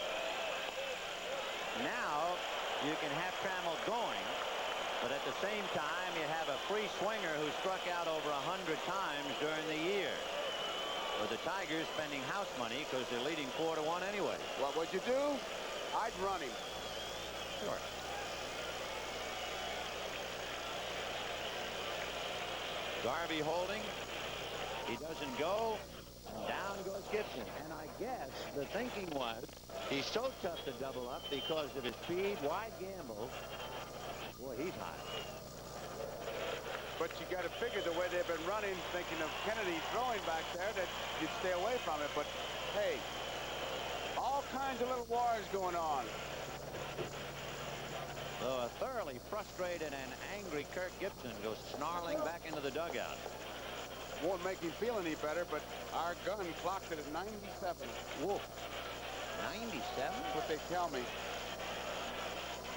Now you can have Trammell going, but at the same time you have a free swinger who struck out over 100 times during the year. But the Tigers spending house money because they're leading 4-1 anyway. What would you do? I'd run him. Sure. Garvey holding. He doesn't go. And down goes Gibson. And I guess the thinking was he's so tough to double up because of his speed, wide gamble. Boy, he's hot. But you got to figure the way they've been running, thinking of Kennedy throwing back there, that you'd stay away from it. But, hey, all kinds of little wars going on. So a thoroughly frustrated and angry Kirk Gibson goes snarling back into the dugout. Won't make him feel any better, but our gun clocked it at 97. Whoa. 97? That's what they tell me.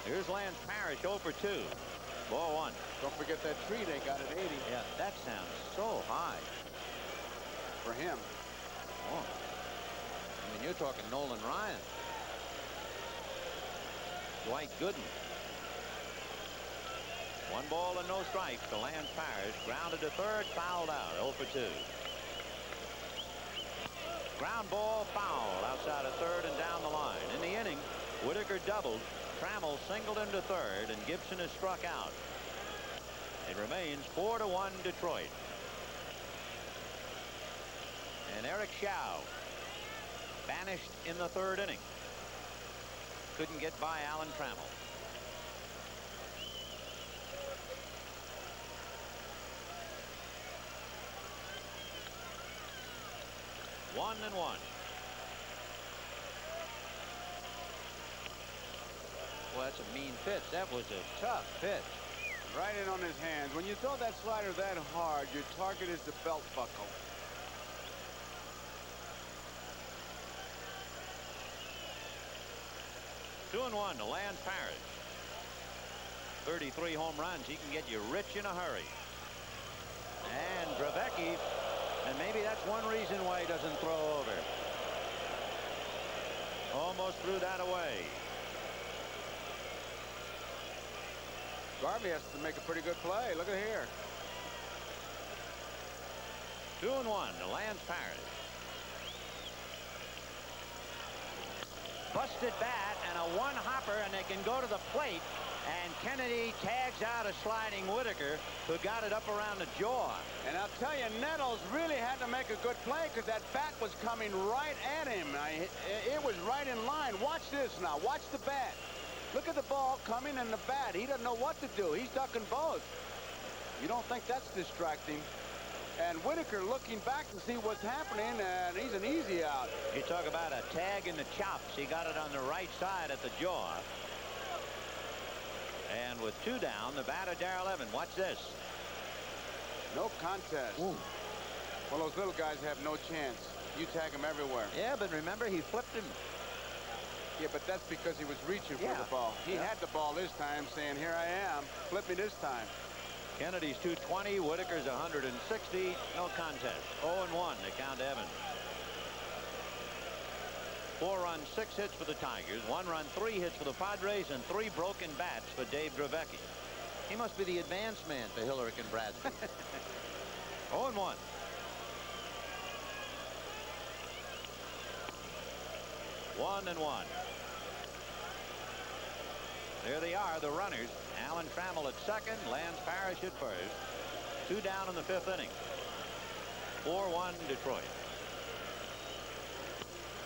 Here's Lance Parrish 0 for 2. Ball 1. Don't forget that tree they got at 80. Yeah, that sounds so high. For him. Oh. I mean, you're talking Nolan Ryan. Dwight Gooden. 1 ball and no strikes to Lance Parrish. Grounded to third, fouled out. 0 for 2. Ground ball foul outside of third and down the line. In the inning, Whitaker doubled. Trammell singled into third, and Gibson is struck out. It remains 4-1 Detroit. And Eric Schau banished in the 3rd inning. Couldn't get by Alan Trammell. One and 1. Well, that's a mean pitch. That was a tough pitch. Right in on his hands. When you throw that slider that hard, your target is the belt buckle. Two and 1 to Lance Parrish. 33 home runs. He can get you rich in a hurry. And Trevecchi, and maybe that's one reason why he doesn't throw over. Almost threw that away. Garvey has to make a pretty good play. Look at here. 2 and 1 to Lance Parrish. Busted bat and a 1-hopper, and they can go to the plate And Kennedy tags out a sliding Whitaker, who got it up around the jaw. And I'll tell you, Nettles really had to make a good play because that bat was coming right at him. It was right in line. Watch this now. Watch the bat. Look at the ball coming and the bat. He doesn't know what to do. He's ducking both. You don't think that's distracting? And Whitaker looking back to see what's happening, and he's an easy out. You talk about a tag in the chops. He got it on the right side at the jaw. And with 2 down, the batter, Darrell Evans. Watch this. No contest. Ooh. Well, those little guys have no chance. You tag them everywhere. Yeah, but remember, he flipped him. Yeah, but that's because he was reaching for Yeah. the ball. He Yeah. had the ball this time, saying, here I am. Flip me this time. Kennedy's 220, Whitaker's 160. No contest. 0-1 to count Evans. 4 runs, 6 hits for the Tigers. 1 run, 3 hits for the Padres, and 3 broken bats for Dave Dravecky. He must be the advanced man for Hillerick and Bradstreet. 0-1. One and one. There they are, the runners. Alan Trammell at second, Lance Parrish at first. 2 down in the 5th inning. 4-1 Detroit.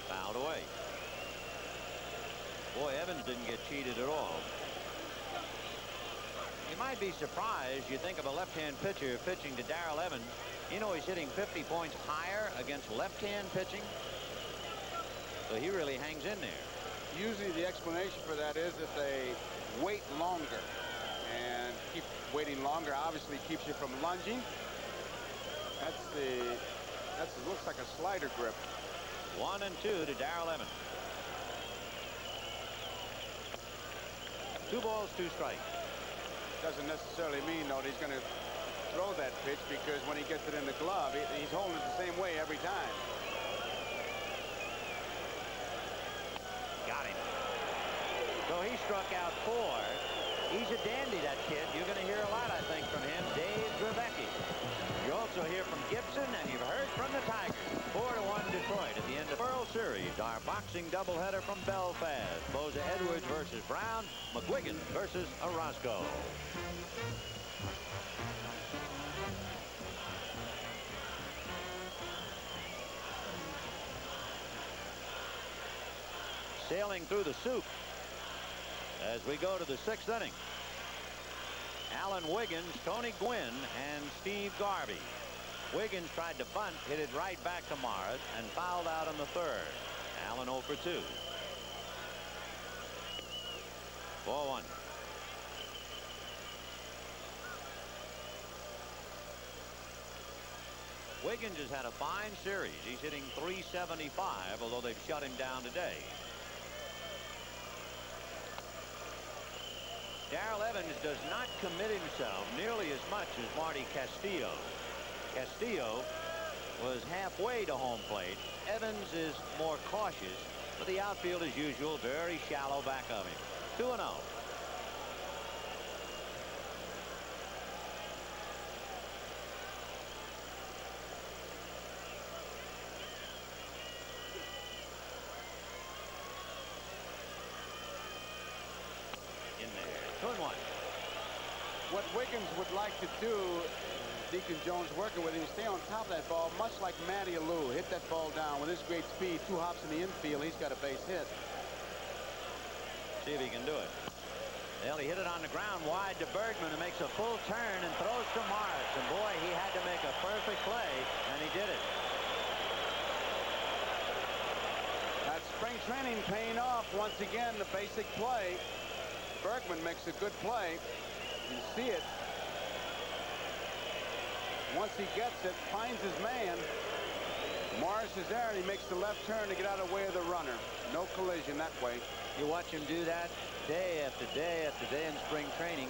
Fouled away. Boy, Evans didn't get cheated at all. You might be surprised. You think of a left-hand pitcher pitching to Darrell Evans. You know he's hitting 50 points higher against left-hand pitching. So he really hangs in there. Usually the explanation for that is that they wait longer. And keep waiting longer obviously keeps you from lunging. That looks like a slider grip. 1-2 to Darrell Evans. 2 balls, 2 strikes. Doesn't necessarily mean, though, that he's going to throw that pitch, because when he gets it in the glove, he's holding it the same way every time. Got him. So he struck out 4. He's a dandy, that kid. You're going to hear a lot, I think, from him. Dave Dravecky. You also hear from Gibson, and you've heard from the Tigers. 4-1 Detroit at the end of the World Series. Our boxing doubleheader from Belfast. Boza Edwards versus Brown. McGuigan versus Orozco. Sailing through the soup as we go to the 6th inning. Alan Wiggins, Tony Gwynn, and Steve Garvey. Wiggins tried to bunt, hit it right back to Morris, and fouled out in the 3rd. Allen 0 for 2. 4-1. Wiggins has had a fine series. He's hitting .375, although they've shut him down today. Darrell Evans does not commit himself nearly as much as Marty Castillo. Castillo was halfway to home plate. Evans is more cautious, but the outfield, as usual, very shallow back of him. 2-0. In there. 2-1. What Wiggins would like to do, Deacon Jones working with him, stay on top of that ball, much like Matty Alou. Hit that ball down with his great speed. 2 hops in the infield. He's got a base hit. See if he can do it. Well, he hit it on the ground wide to Bergman, who makes a full turn and throws to Morris. And boy, he had to make a perfect play, and he did it. That spring training paying off once again. The basic play. Bergman makes a good play. You see it. Once he gets it, finds his man. Morris is there, and he makes the left turn to get out of the way of the runner. No collision that way. You watch him do that day after day after day in spring training.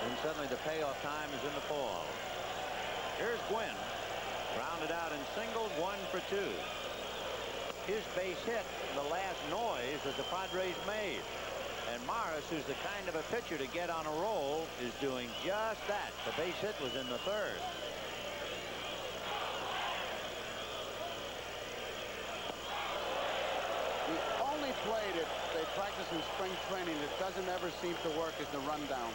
And suddenly the payoff time is in the fall. Here's Gwynn. Grounded out in singles, 1 for 2. His base hit, the last noise that the Padres made. And Morris, who's the kind of a pitcher to get on a roll, is doing just that. The base hit was in the 3rd. The only play that they practice in spring training that doesn't ever seem to work is the rundown.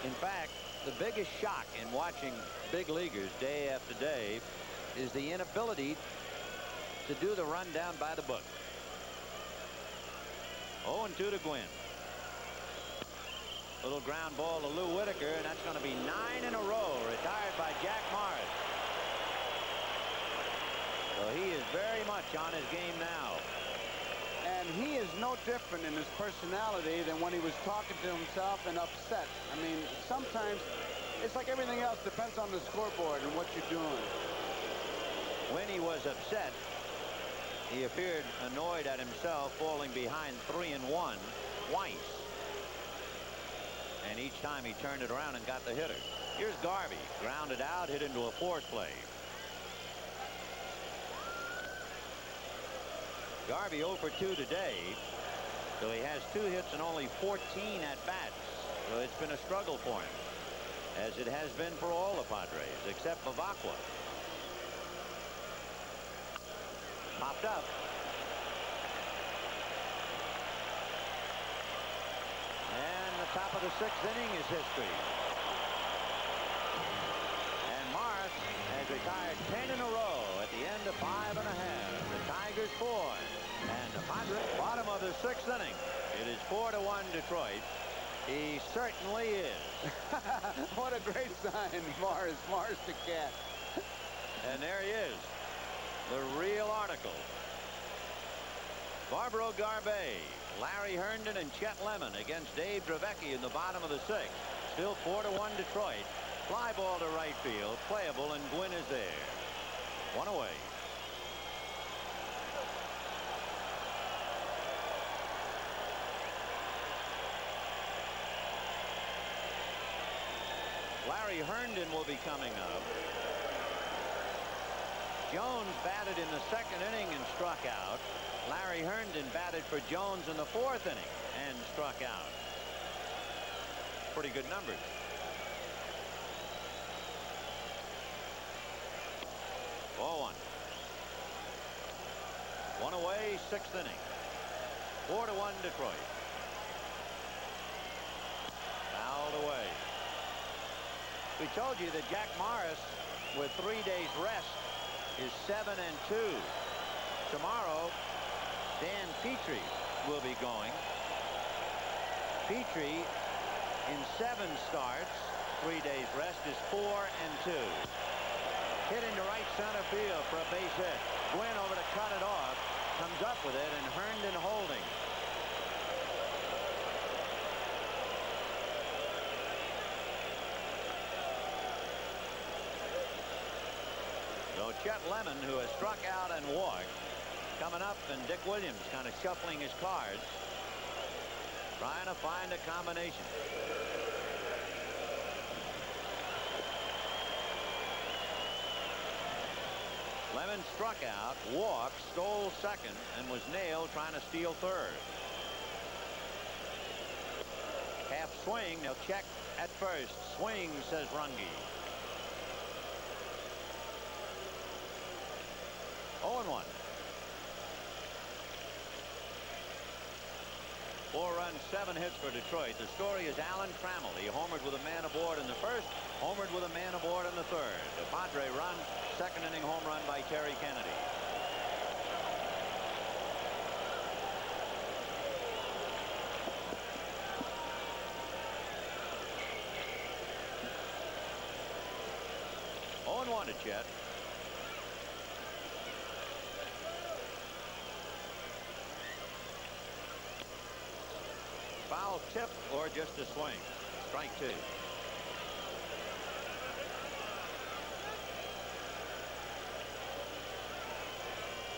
In fact, the biggest shock in watching big leaguers day after day is the inability to do the rundown by the book. 0-2 to Gwynn. Little ground ball to Lou Whitaker, and that's going to be 9 in a row, retired by Jack Morris. So he is very much on his game now. And he is no different in his personality than when he was talking to himself and upset. I mean, sometimes it's like everything else, depends on the scoreboard and what you're doing. When he was upset, he appeared annoyed at himself falling behind 3-1 twice. And each time he turned it around and got the hitter. Here's Garvey, grounded out, hit into a force play. Garvey 0 for 2 today, so he has 2 hits and only 14 at bats. So it's been a struggle for him, as it has been for all the Padres except Bavacqua. Popped up. And the top of the 6th inning is history. And Morris has retired 10 in a row at the end of 5 1/2. The Tigers 4. And the Padres, bottom of the 6th inning. It is 4-1 Detroit. He certainly is. What a great sign, Morris the cat. And there he is. The real article. Barbaro Garbey, Larry Herndon, and Chet Lemon against Dave Dravecky in the bottom of the 6th. Still 4-1 Detroit. Fly ball to right field, playable, and Gwynn is there. 1 away. Larry Herndon will be coming up. Jones batted in the 2nd inning and struck out. Larry Herndon batted for Jones in the 4th inning and struck out. Pretty good numbers. Ball 1 away, 6th inning. 4-1 Detroit. Fouled away. We told you that Jack Morris, with 3 days rest, is 7-2. Tomorrow, Dan Petrie will be going. Petrie, in 7 starts, 3 days rest, is 4-2. Hit into right center field for a base hit. Gwynn over to cut it off. Comes up with it, and Herndon holding. So Chet Lemon, who has struck out and walked, coming up, and Dick Williams kind of shuffling his cards, trying to find a combination. Lemon struck out, walked, stole 2nd, and was nailed trying to steal 3rd. Half swing. They'll check at first. Swing, says Runge. 0-1. 4 runs, 7 hits for Detroit. The story is Alan Trammell. He homered with a man aboard in the 1st, homered with a man aboard in the 3rd. The Padre run, 2nd inning home run by Terry Kennedy. Oh, 1 to Chet. Foul tip or just a swing. Strike 2.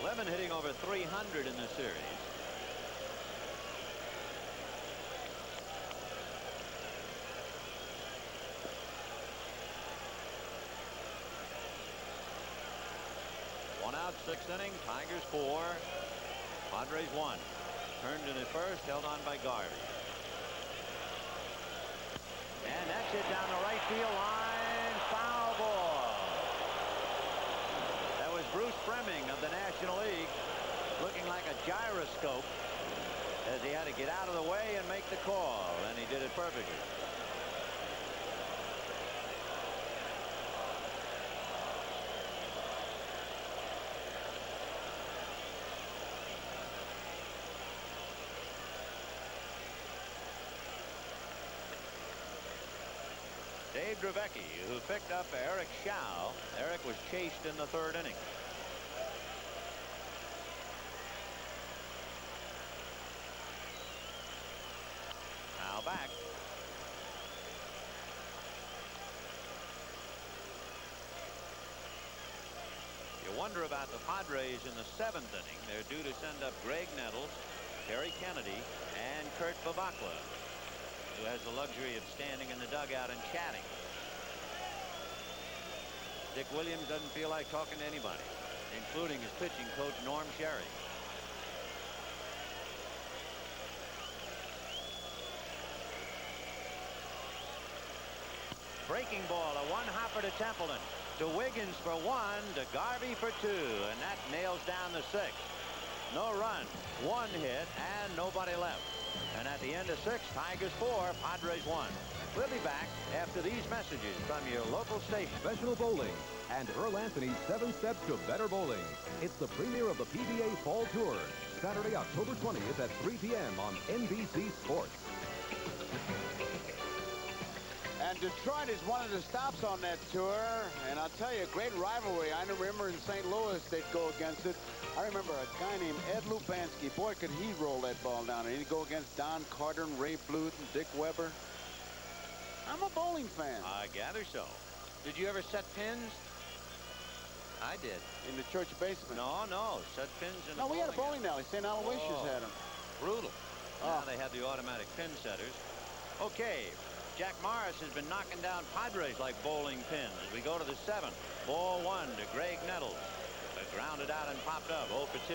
Lemon hitting over 300 in the series. One out, 6th inning. Tigers 4. Padres 1. Herndon at first, held on by Garvey. And that's it down the right field line. Foul ball. That was Bruce Fremming of the National League, looking like a gyroscope perfectly. Dave Dravecky, who picked up Eric Schau. Eric was chased in the third inning. Now back. You wonder about the Padres in the seventh inning. They're due to send up Greg Nettles, Terry Kennedy, and Kurt Bevacqua, who has the luxury of standing in the dugout and chatting. Dick Williams doesn't feel like talking to anybody, including his pitching coach, Norm Sherry. Breaking ball, a one-hopper to Templeton. To Wiggins for one, to Garvey for two, and that nails down the sixth. No run, one hit, and nobody left. And at the end of six, Tigers 4, Padres 1. We'll be back after these messages from your local station. Professional bowling and Earl Anthony's 7 Steps to Better Bowling. It's the premiere of the PBA Fall Tour, Saturday, October 20th at 3 p.m. on NBC Sports. And Detroit is one of the stops on that tour. And I'll tell you, a great rivalry. I remember in St. Louis they'd go against it. I remember a guy named Ed Lubanski. Boy, could he roll that ball down. And he'd go against Don Carter and Ray Bluth and Dick Weber. I'm a bowling fan. I gather so. Did you ever set pins? I did. In the church basement? No. Set pins in the No, we had a bowling alley. alley. St. Aloysius had them. Brutal. Now they have the automatic pin setters. Okay. Jack Morris has been knocking down Padres like bowling pins as we go to the seventh. Ball one to Greg Nettles. Grounded out and popped up. 0 for 2.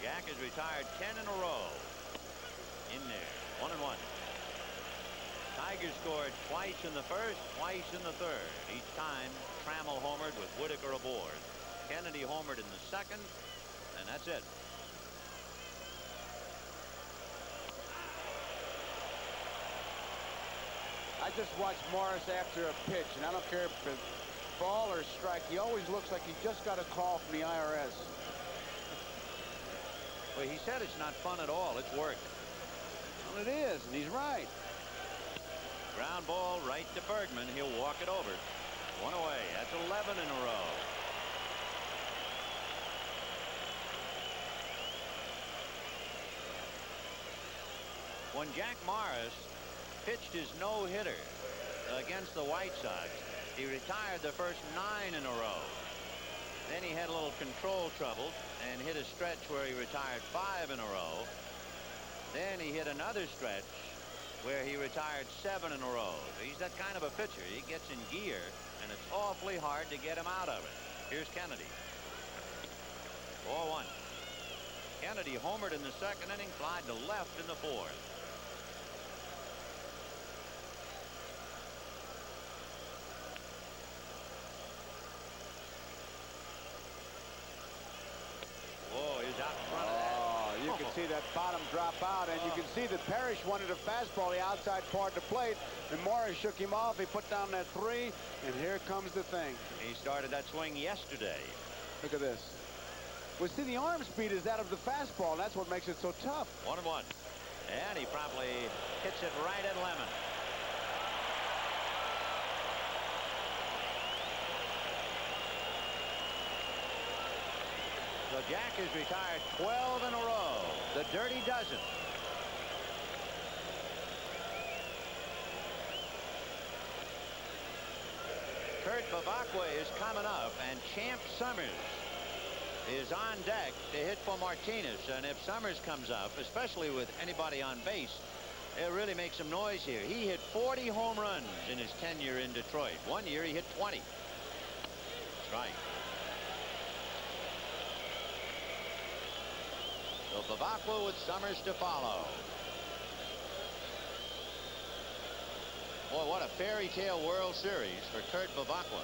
Jack has retired 10 in a row. In there. 1-1. Tigers scored twice in the first, twice in the third. Each time Trammell homered with Whitaker aboard. Kennedy homered in the second, and that's it. I just watched Morris after a pitch, and I don't care if it's ball or strike. He always looks like he just got a call from the IRS. Well, he said it's not fun at all. It's work. Well, it is, and he's right. Ground ball right to Bergman. He'll walk it over. One away. That's 11 in a row. When Jack Morris pitched his no-hitter against the White Sox, he retired the first 9 in a row. Then he had a little control trouble and hit a stretch where he retired 5 in a row. Then he hit another stretch where he retired 7 in a row. He's that kind of a pitcher. He gets in gear, and it's awfully hard to get him out of it. Here's Kennedy. 4-1. Kennedy homered in the second inning, flied to left in the fourth. Oh, he's out in front of that. You can see that bottom drop out, and you can see that Parrish wanted a fastball, the outside part of the plate, and Morris shook him off. He put down that 3, and here comes the thing. He started that swing yesterday. Look at this. Well, see, the arm speed is that of the fastball, and that's what makes it so tough. 1-1. And he probably hits it right at Lemon. So Jack has retired 12 in a row. The dirty dozen. Kurt Bevacqua is coming up, and Champ Summers is on deck to hit for Martinez. And if Summers comes up, especially with anybody on base, it really makes some noise here. He hit 40 home runs in his tenure in Detroit. One year he hit 20. Strike. So Bevacqua with Summers to follow. Boy, what a fairy tale World Series for Kurt Bevacqua.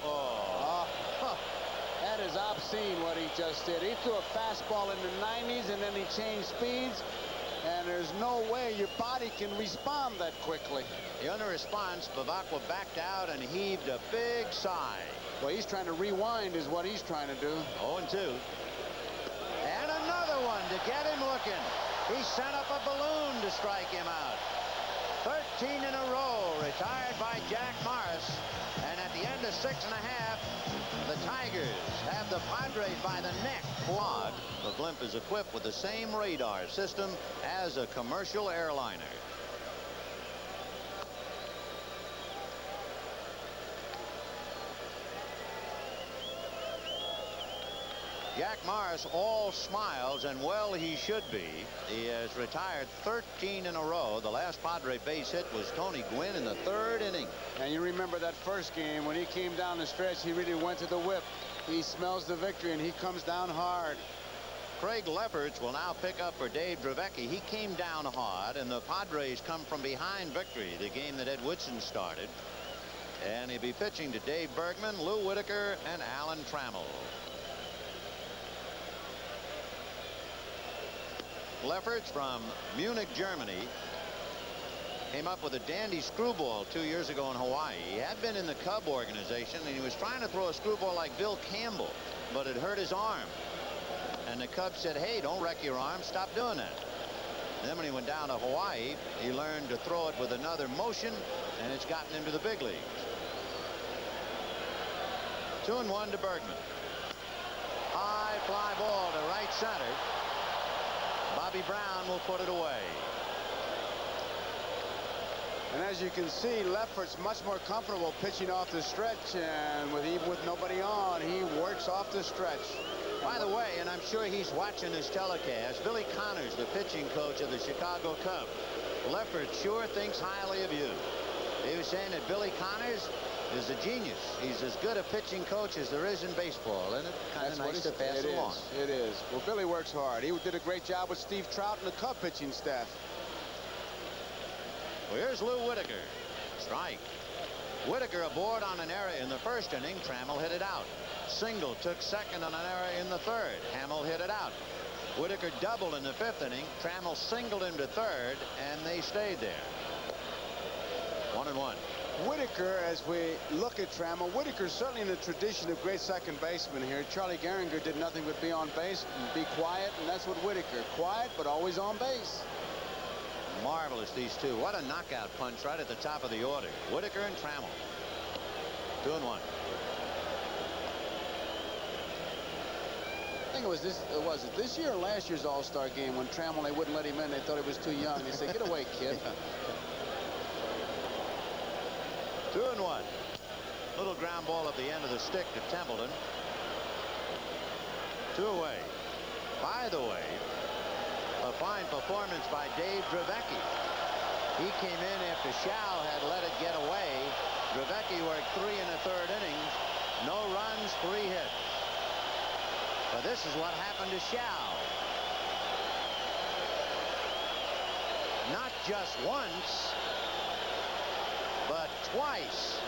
Oh. That is obscene what he just did. He threw a fastball in the 90s and then he changed speeds. And there's no way your body can respond that quickly. In response, Bavacqua backed out and heaved a big sigh. Well, he's trying to rewind is what he's trying to do. 0-2. And another one to get him looking. He sent up a balloon to strike him out. 13 in a row, retired by Jack Morris. And at the end of 6 1/2, the Tigers have the Padres by the neck. Quad. The blimp is equipped with the same radar system as a commercial airliner. Jack Morris all smiles, and well he should be. He has retired 13 in a row. The last Padre base hit was Tony Gwynn in the 3rd inning. And you remember that first game when he came down the stretch, he really went to the whip. He smells the victory and he comes down hard. Craig Lefferts will now pick up for Dave Dravecky. He came down hard, and the Padres come from behind victory, the game that Ed Woodson started. And he'll be pitching to Dave Bergman, Lou Whitaker, and Alan Trammell. Lefferts from Munich, Germany, came up with a dandy screwball 2 years ago in Hawaii. He had been in the Cub organization, and he was trying to throw a screwball like Bill Campbell, but it hurt his arm. And the Cubs said, hey, don't wreck your arm. Stop doing that. And then when he went down to Hawaii, he learned to throw it with another motion, and it's gotten him to the big leagues. 2-1 to Bergman. High fly ball to right center. Bobby Brown will put it away. And as you can see, Lefferts much more comfortable pitching off the stretch, and even with nobody on, he works off the stretch. By the way, and I'm sure he's watching this telecast, Billy Connors, the pitching coach of the Chicago Cubs. Lefferts sure thinks highly of you. He was saying that Billy Connors is a genius. He's as good a pitching coach as there is in baseball, and it's kind of nice to pass along. It is. Well, Billy works hard. He did a great job with Steve Trout and the Cub pitching staff. Well, here's Lou Whitaker. Strike. Whitaker aboard on an error in the 1st inning. Trammell hit it out. Single took second on an error in the 3rd. Hamill hit it out. Whitaker doubled in the 5th inning. Trammell singled him to 3rd, and they stayed there. 1-1. Whitaker, as we look at Trammell, Whitaker's certainly in the tradition of great second baseman here. Charlie Gehringer did nothing but be on base and be quiet, and that's what Whitaker. Quiet, but always on base. Marvelous, these two. What a knockout punch right at the top of the order. Whitaker and Trammell. 2-1. I think it was this year or last year's All-Star game when Trammell, they wouldn't let him in. They thought he was too young. They said, get away, kid. 2-1. Little ground ball at the end of the stick to Templeton. 2 away. By the way, a fine performance by Dave Dravecky. He came in after Schau had let it get away. Dravecky worked 3 1/3 innings. No runs, 3 hits. But this is what happened to Schau. Not just once, but twice.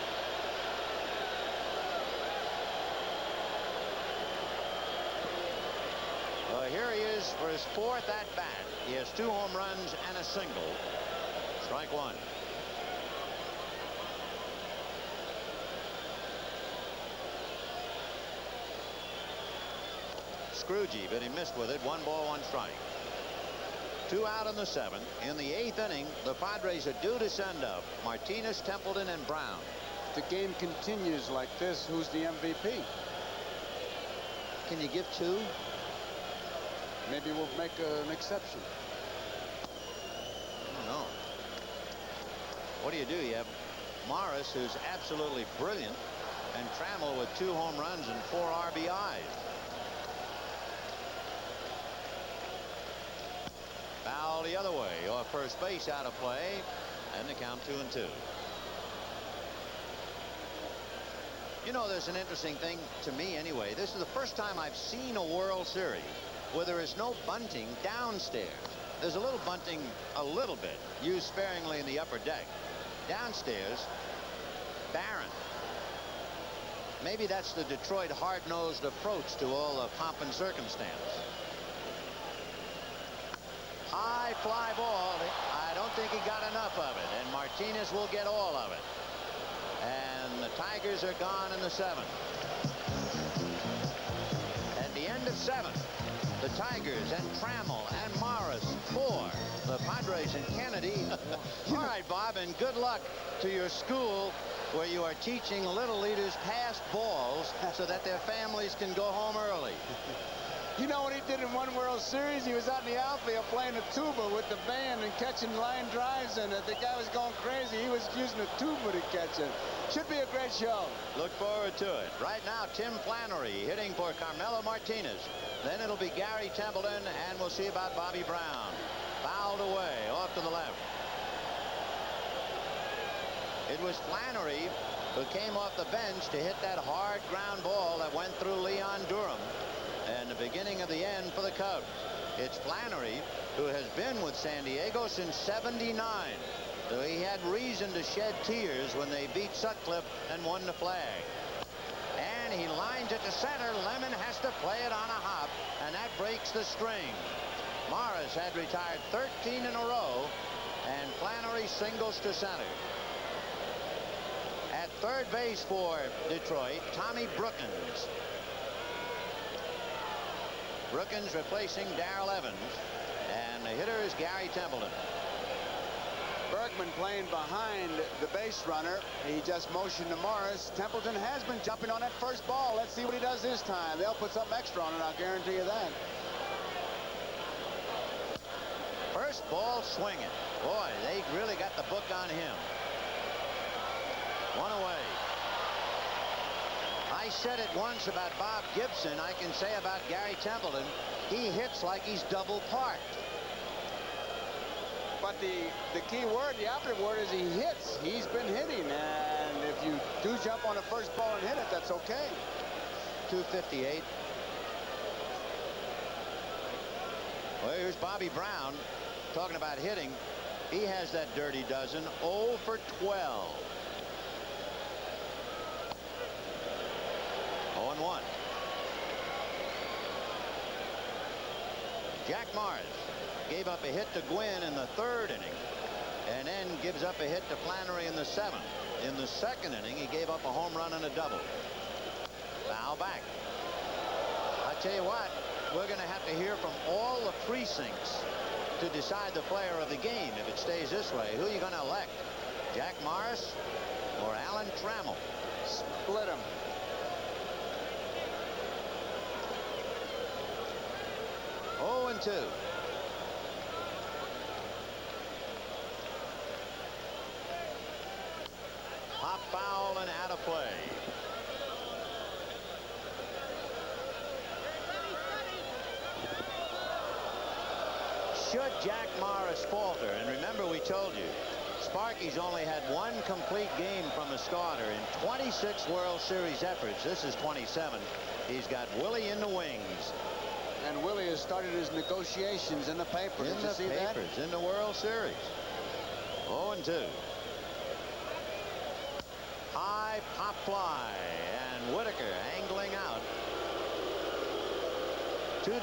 Well, here he is for his 4th at-bat. He has 2 home runs and a single. Strike 1. Scroogey, but he missed with it. 1 ball, 1 strike. 2 out in the 7th. In the 8th inning, the Padres are due to send up Martinez, Templeton, and Brown. If the game continues like this, who's the MVP? Can you give 2? Maybe we'll make an exception. I don't know. What do? You have Morris, who's absolutely brilliant, and Trammell with 2 home runs and 4 RBIs. Foul the other way, or first base out of play, and the count 2-2. You know, there's an interesting thing to me anyway. This is the first time I've seen a World Series where there is no bunting downstairs. There's a little bunting, a little bit, used sparingly in the upper deck. Downstairs, barren. Maybe that's the Detroit hard-nosed approach to all the pomp and circumstance. High fly ball. I don't think he got enough of it, and Martinez will get all of it. And the Tigers are gone in the 7th. At the end of 7th, the Tigers and Trammell and Morris 4. The Padres and Kennedy. All right, Bob, and good luck to your school where you are teaching little leaguers pass balls so that their families can go home early. You know what he did in one World Series? He was out in the outfield playing a tuba with the band and catching line drives, and the guy was going crazy. He was using a tuba to catch it. Should be a great show. Look forward to it. Right now, Tim Flannery hitting for Carmelo Martinez. Then it'll be Gary Templeton, and we'll see about Bobby Brown. Fouled away, off to the left. It was Flannery who came off the bench to hit that hard ground ball that went through Leon Durham. And the beginning of the end for the Cubs. It's Flannery, who has been with San Diego since '79. So he had reason to shed tears when they beat Sutcliffe and won the flag. And he lines it to center. Lemon has to play it on a hop, and that breaks the string. Morris had retired 13 in a row, and Flannery singles to center. At third base for Detroit, Tommy Brookins. Brookins replacing Darrell Evans, and the hitter is Gary Templeton. Bergman playing behind the base runner. He just motioned to Morris. Templeton has been jumping on that first ball. Let's see what he does this time. They'll put something extra on it, I'll guarantee you that. First ball swinging. Boy, they really got the book on him. One away. I said it once about Bob Gibson. I can say about Gary Templeton. He hits like he's double parked. But the key word, the operative word, is he hits. He's been hitting, and if you do jump on the first ball and hit it, that's okay. 258. Well, here's Bobby Brown talking about hitting. He has that dirty dozen. 0 for 12. 0-1. Jack Morris gave up a hit to Gwynn in the 3rd inning, and then gives up a hit to Flannery in the 7th. In the 2nd inning, he gave up a home run and a double. Foul back. I tell you what, we're going to have to hear from all the precincts to decide the player of the game. If it stays this way, who are you going to elect? Jack Morris or Alan Trammell? Split him. Oh, and 2. Pop foul and out of play. Should Jack Morris falter, and remember we told you, Sparky's only had one complete game from a starter in 26 World Series efforts. This is 27. He's got Willie in the wings. And Willie has started his negotiations in the paper. Did you see that? In the World Series. 0-2. High pop fly, and Whitaker angling out. 2 down.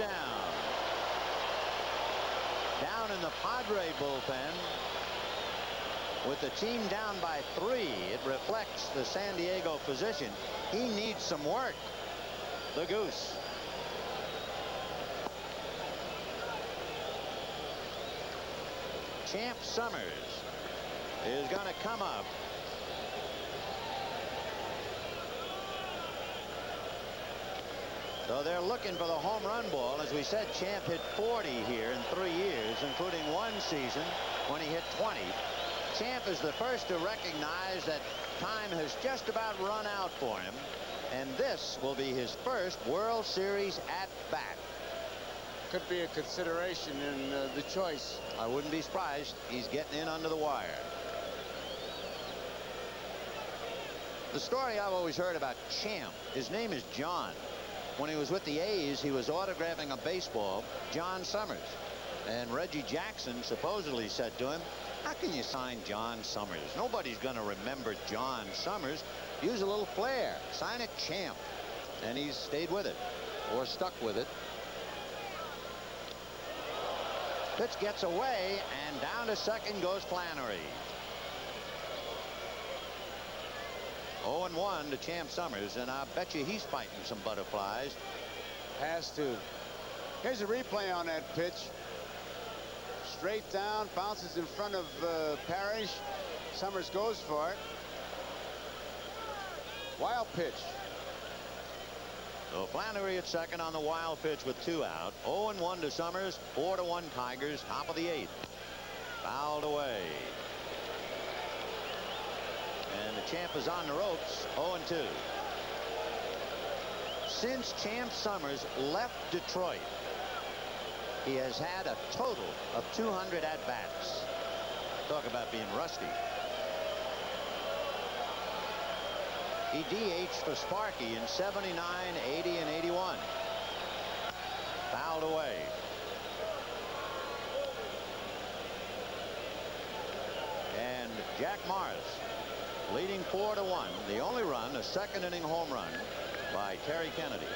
Down in the Padre bullpen. With the team down by 3, it reflects the San Diego position. He needs some work. The Goose. Champ Summers is going to come up. So they're looking for the home run ball. As we said, Champ hit 40 here in 3 years, including one season when he hit 20. Champ is the first to recognize that time has just about run out for him, and this will be his first World Series at bat. Could be a consideration in the choice. I wouldn't be surprised. He's getting in under the wire. The story I've always heard about Champ, his name is John. When he was with the A's, he was autographing a baseball, John Summers. And Reggie Jackson supposedly said to him, how can you sign John Summers? Nobody's going to remember John Summers. Use a little flair. Sign a champ. And he's stayed with it, or stuck with it. Pitch gets away, and down to second goes Flannery. 0-1 to Champ Summers, and I bet you he's fighting some butterflies. Has to. Here's a replay on that pitch. Straight down, bounces in front of Parrish. Summers goes for it. Wild pitch. So Flannery at second on the wild pitch with 2 out. 0-1 to Summers. 4-1 Tigers. Top of the 8th. Fouled away. And the champ is on the ropes. 0-2. Since Champ Summers left Detroit, he has had a total of 200 at-bats. Talk about being rusty. He DH'd for Sparky in 79, 80, and 81. Fouled away. And Jack Morris leading 4-1. The only run, a second inning home run by Terry Kennedy.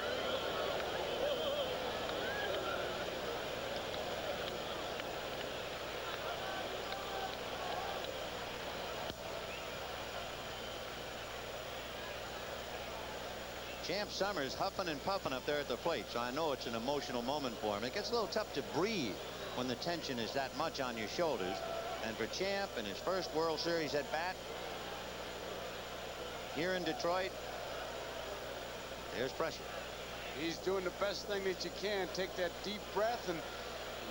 Champ Summers huffing and puffing up there at the plate, so I know it's an emotional moment for him. It gets a little tough to breathe when the tension is that much on your shoulders. And for Champ in his first World Series at bat here in Detroit, there's pressure. He's doing the best thing that you can. Take that deep breath and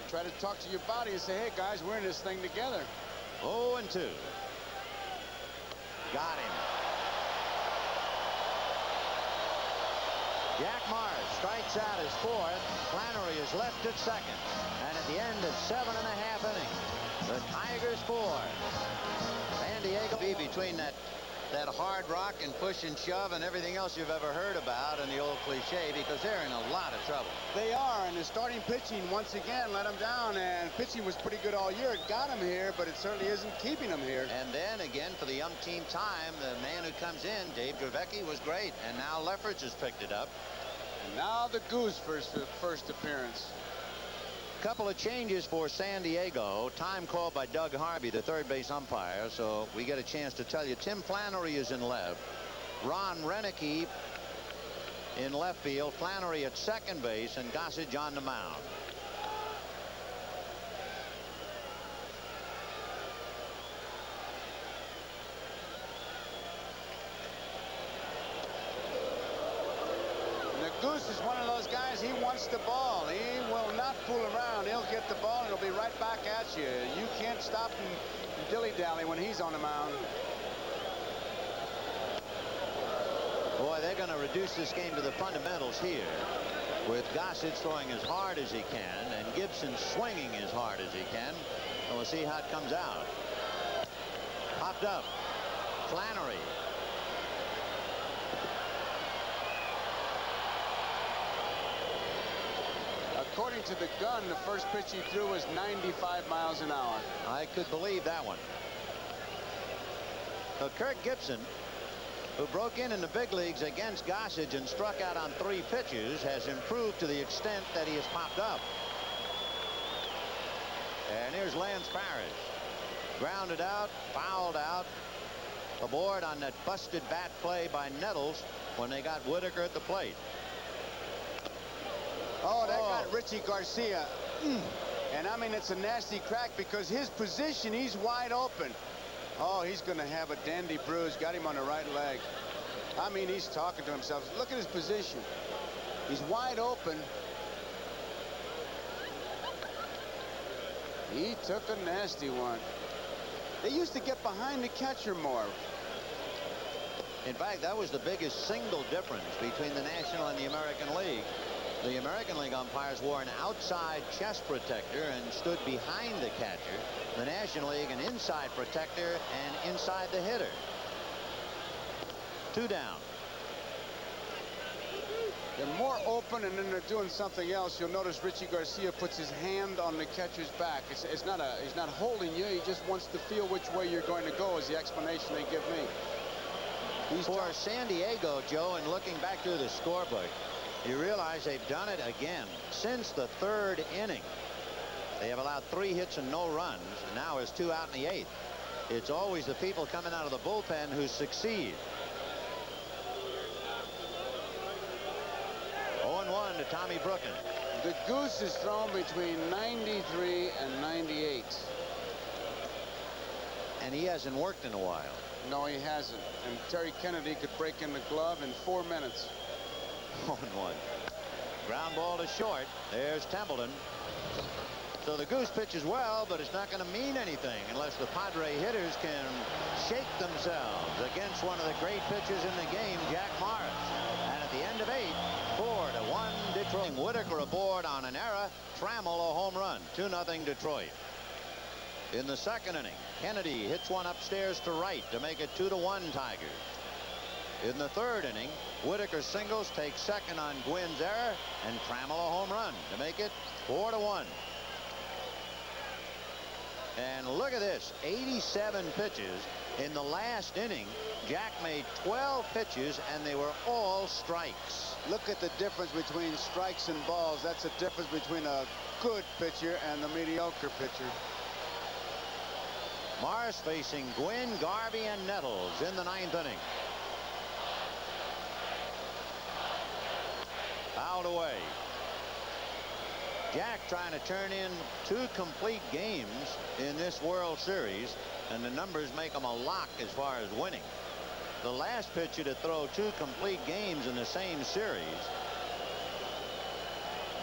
try to talk to your body and say, hey guys, we're in this thing together. 0-2. Got him. Jack Morris strikes out his 4th. Flannery is left at second. And at the end of 7.5 innings, the Tigers 4. San Diego be between that hard rock and push and shove and everything else you've ever heard about in the old cliche, because they're in a lot of trouble. They are, and the starting pitching once again let them down, and pitching was pretty good all year. It got them here, but it certainly isn't keeping them here. And then again, for the umpteenth time, the man who comes in, Dave Dravecki, was great, and now Lefferts has picked it up. And now the Goose for his first appearance. Couple of changes for San Diego. Time called by Doug Harvey, the third base umpire, so we get a chance to tell you. Tim Flannery is in left. Ron Renicky in left field. Flannery at second base, and Gossage on the mound. Goose is one of those guys, he wants the ball. He will not fool around. He'll get the ball and it'll be right back at you. You can't stop him dilly-dally when he's on the mound. Boy, they're going to reduce this game to the fundamentals here, with Gossage throwing as hard as he can and Gibson swinging as hard as he can. And we'll see how it comes out. Popped up. Flannery. According to the gun, the first pitch he threw was 95 miles an hour. I could believe that one. So Kirk Gibson, who broke in the big leagues against Gossage and struck out on 3 pitches, has improved to the extent that he has popped up. And here's Lance Parrish. Grounded out, fouled out. Aboard on that busted bat play by Nettles when they got Whitaker at the plate. Oh, that got Richie Garcia. And I mean, it's a nasty crack because his position, he's wide open. Oh, he's going to have a dandy bruise. Got him on the right leg. I mean, he's talking to himself. Look at his position. He's wide open. He took a nasty one. They used to get behind the catcher more. In fact, that was the biggest single difference between the National and the American League. The American League umpires wore an outside chest protector and stood behind the catcher. The National League, an inside protector and inside the hitter. 2 down. They're more open, and then they're doing something else. You'll notice Richie Garcia puts his hand on the catcher's back. He's not holding you. He just wants to feel which way you're going to go, is the explanation they give me. For San Diego, Joe, and looking back through the scorebook, you realize they've done it again since the third inning. They have allowed 3 hits and no runs, and now is 2 out in the 8th. It's always the people coming out of the bullpen who succeed. 0-1 to Tommy Brooken. The goose is thrown between 93 and 98. And he hasn't worked in a while. No, he hasn't. And Terry Kennedy could break in the glove in 4 minutes. 0-1. Ground ball to short. There's Templeton. So the goose pitches well, but it's not going to mean anything unless the Padre hitters can shake themselves against one of the great pitchers in the game, Jack Morris. And at the end of 8, 4-1 Detroit. Whitaker aboard on an error. Trammell a home run. 2-0 Detroit. In the second inning, Kennedy hits one upstairs to right to make it 2-1 Tigers. In the third inning, Whitaker singles, takes second on Gwynn's error, and Trammell a home run to make it 4-1. And look at this, 87 pitches. In the last inning, Jack made 12 pitches, and they were all strikes. Look at the difference between strikes and balls. That's the difference between a good pitcher and the mediocre pitcher. Morris facing Gwynn, Garvey, and Nettles in the 9th inning. Fouled away. Jack trying to turn in 2 complete games in this World Series, and the numbers make him a lock as far as winning. The last pitcher to throw 2 complete games in the same series,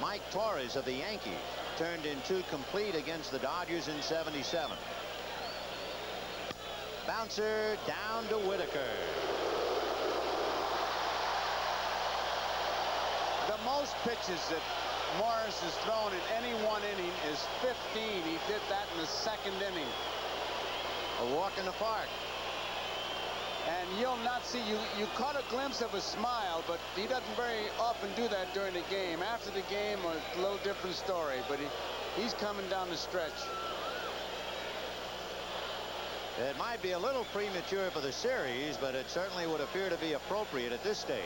Mike Torres of the Yankees, turned in 2 complete against the Dodgers in '77. Bouncer down to Whitaker. The most pitches that Morris has thrown in any one inning is 15. He did that in the second inning. A walk in the park. And you'll not see, you caught a glimpse of a smile, but he doesn't very often do that during the game. After the game, a little different story, but he's coming down the stretch. It might be a little premature for the series, but it certainly would appear to be appropriate at this stage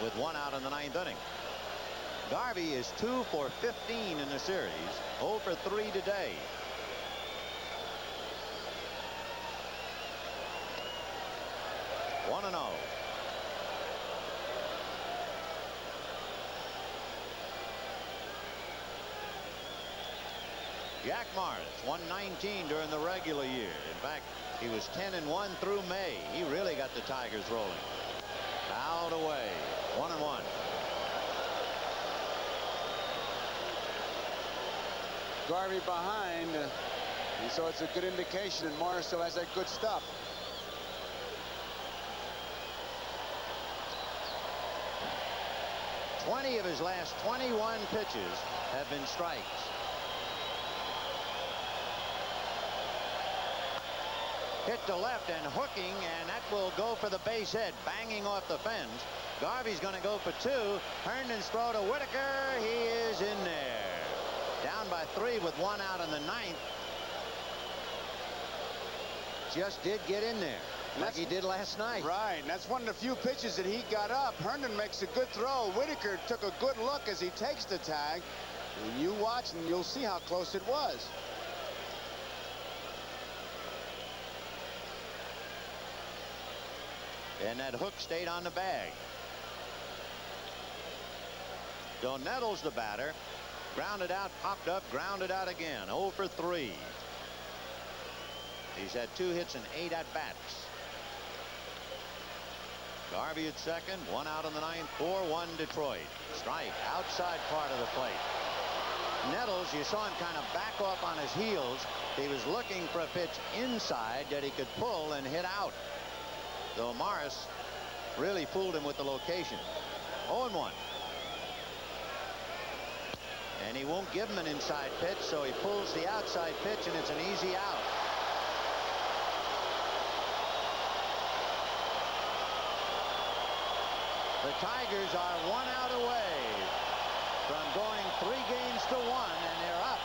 with 1 out in the 9th inning. Garvey is 2 for 15 in the series, 0 for 3 today. One and 0. Jack Morris, 119 during the regular year. In fact, he was 10-1 through May. He really got the Tigers rolling. Fouled away. 1-1. Garvey behind, and so it's a good indication that Morris still has that good stuff. Twenty of his last 21 pitches have been strikes. Hit to left and hooking, and that will go for the base hit, banging off the fence. Garvey's going to go for 2. Herndon's throw to Whitaker. He is in there. Down by 3 with 1 out in the 9th. Just did get in there, like he did last night. Right, and that's one of the few pitches that he got up. Herndon makes a good throw. Whitaker took a good look as he takes the tag. And you watch and you'll see how close it was. And that hook stayed on the bag. So Nettles, the batter, grounded out, popped up, grounded out again. 0 for 3. He's had 2 hits and 8 at-bats. Garvey at second, 1 out in the 9th, 4-1 Detroit. Strike outside part of the plate. Nettles, you saw him kind of back off on his heels. He was looking for a pitch inside that he could pull and hit out. Though Morris really fooled him with the location. 0-1. And he won't give him an inside pitch, so he pulls the outside pitch, and it's an easy out. The Tigers are 1 out away from going 3 games to 1, and they're up.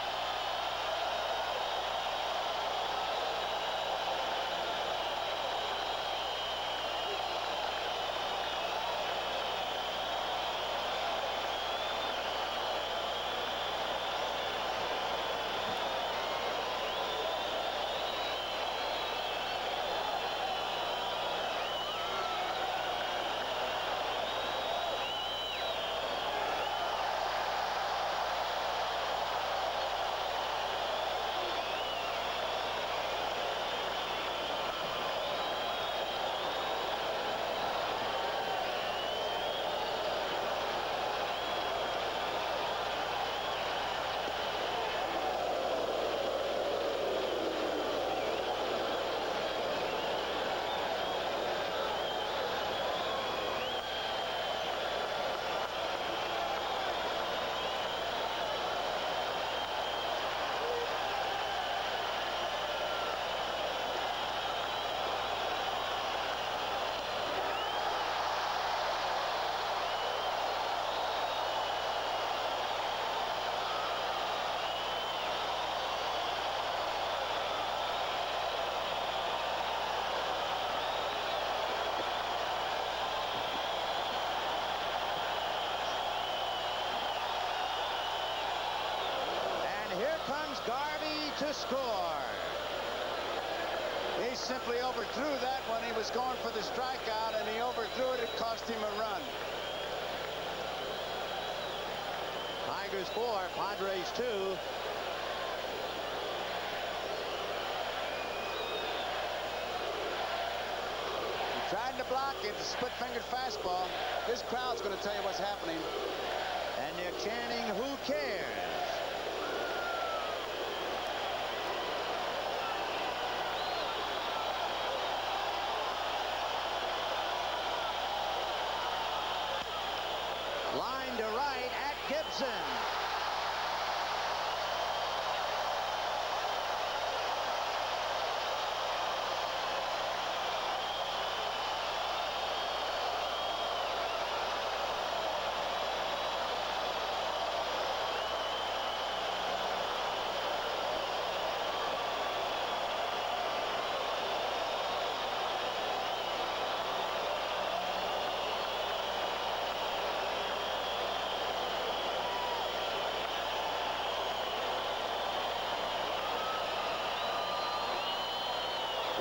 Garvey to score. He simply overthrew that when he was going for the strikeout, and he overthrew it. It cost him a run. Tigers 4, Padres 2. He tried to block it, the split-fingered fastball. This crowd's going to tell you what's happening. And they're chanting, "Who cares?" Line to right at Gibson.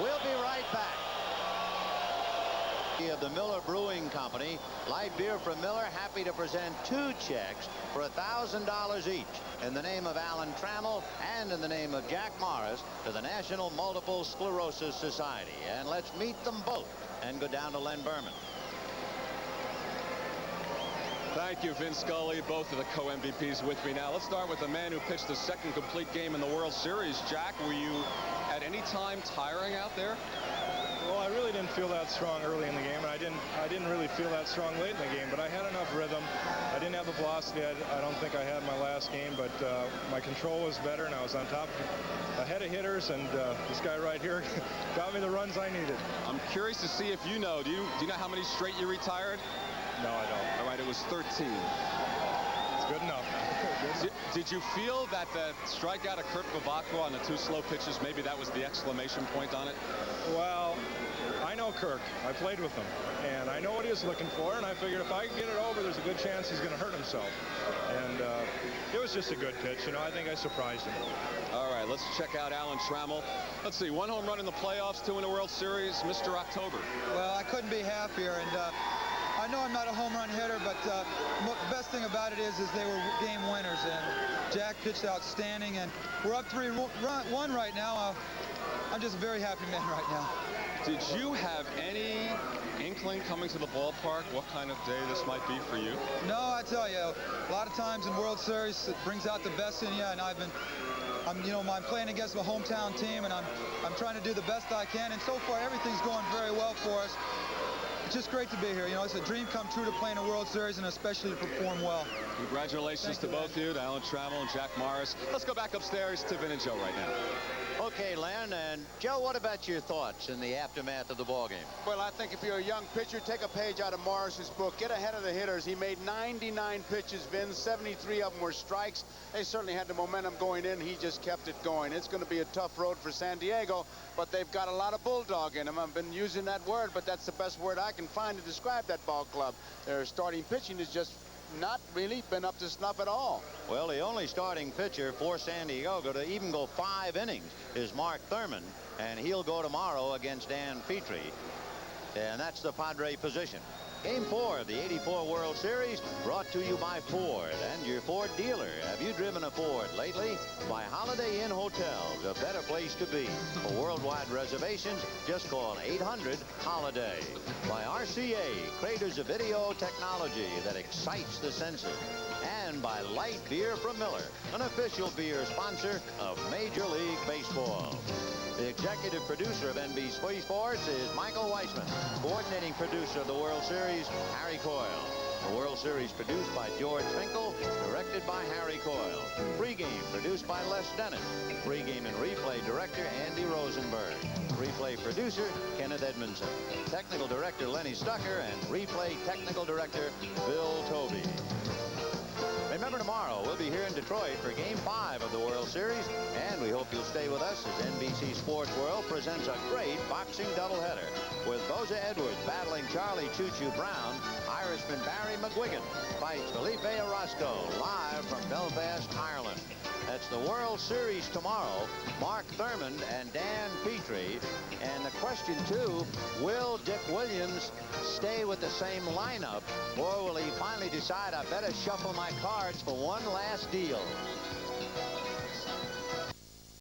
We'll be right back. Of the Miller Brewing Company, light beer from Miller, happy to present 2 checks for $1,000 each in the name of Alan Trammell and in the name of Jack Morris to the National Multiple Sclerosis Society. And let's meet them both and go down to Len Berman. Thank you, Vin Scully, both of the co-MVPs with me now. Let's start with the man who pitched the second complete game in the World Series. Jack, were you at any time tiring out there? Well, I really didn't feel that strong early in the game, and I didn't really feel that strong late in the game, but I had enough rhythm. I didn't have the velocity I don't think I had in my last game, but my control was better, and I was on top ahead of hitters, and this guy right here got me the runs I needed. I'm curious to see if you know. Do you know how many straight you retired? No, I don't. All right, it was 13. It's good enough. Did you feel that the strikeout of Kurt Bavacqua on the 2 slow pitches, maybe that was the exclamation point on it? Well, I know Kirk. I played with him, and I know what he was looking for, and I figured if I can get it over, there's a good chance he's going to hurt himself. And it was just a good pitch. You know, I think I surprised him. All right, let's check out Alan Trammell. Let's see, 1 home run in the playoffs, 2 in the World Series, Mr. October. Well, I couldn't be happier, and I know I'm not a home run hitter, but the best thing about it is they were game winners, and Jack pitched outstanding, and we're up 3-1 right now. I'm just a very happy man right now. Did you have any inkling coming to the ballpark what kind of day this might be for you? No, I tell you, a lot of times in World Series it brings out the best in you, and I'm playing against my hometown team, and I'm trying to do the best I can, and so far everything's going very well for us. It's just great to be here. You know, it's a dream come true to play in a World Series, and especially to perform well. Congratulations to both of you, to Alan Trammell and Jack Morris. Let's go back upstairs to Vin and Joe right now. Okay, Len, and Joe, what about your thoughts in the aftermath of the ballgame? Well, I think if you're a young pitcher, take a page out of Morris's book. Get ahead of the hitters. He made 99 pitches, Vince. 73 of them were strikes. They certainly had the momentum going in. He just kept it going. It's going to be a tough road for San Diego, but they've got a lot of bulldog in them. I've been using that word, but that's the best word I can find to describe that ball club. Their starting pitching has just not really been up to snuff at all. Well, the only starting pitcher for San Diego to even go 5 innings is Mark Thurman, and he'll go tomorrow against Dan Petrie, and that's the Padre position. Game 4 of the '84 World Series brought to you by Ford and your Ford dealer. Have you driven a Ford lately? By Holiday Inn Hotels, a better place to be. For worldwide reservations, just call 800-HOLIDAY. By RCA, creators of video technology that excites the senses. And by Light Beer from Miller, an official beer sponsor of Major League Baseball. The executive producer of NBC Sports is Michael Weissman. Coordinating producer of the World Series, Harry Coyle. The World Series produced by George Finkel, directed by Harry Coyle. Pregame produced by Les Dennis. Pregame and replay director Andy Rosenberg. Replay producer Kenneth Edmondson. Technical director Lenny Stucker and replay technical director Bill Tobey. Remember, tomorrow we'll be here in Detroit for Game 5 of the World Series, and we hope you'll stay with us as NBC Sports World presents a great boxing doubleheader with Boza Edwards battling Charlie Choo-Choo Brown. Irishman Barry McGuigan fights Felipe Orozco live from Belfast, Ireland. That's the World Series tomorrow. Mark Thurman and Dan Petrie. And the question, too, will Dick Williams stay with the same lineup, or will he finally decide I better shuffle my cards for one last deal?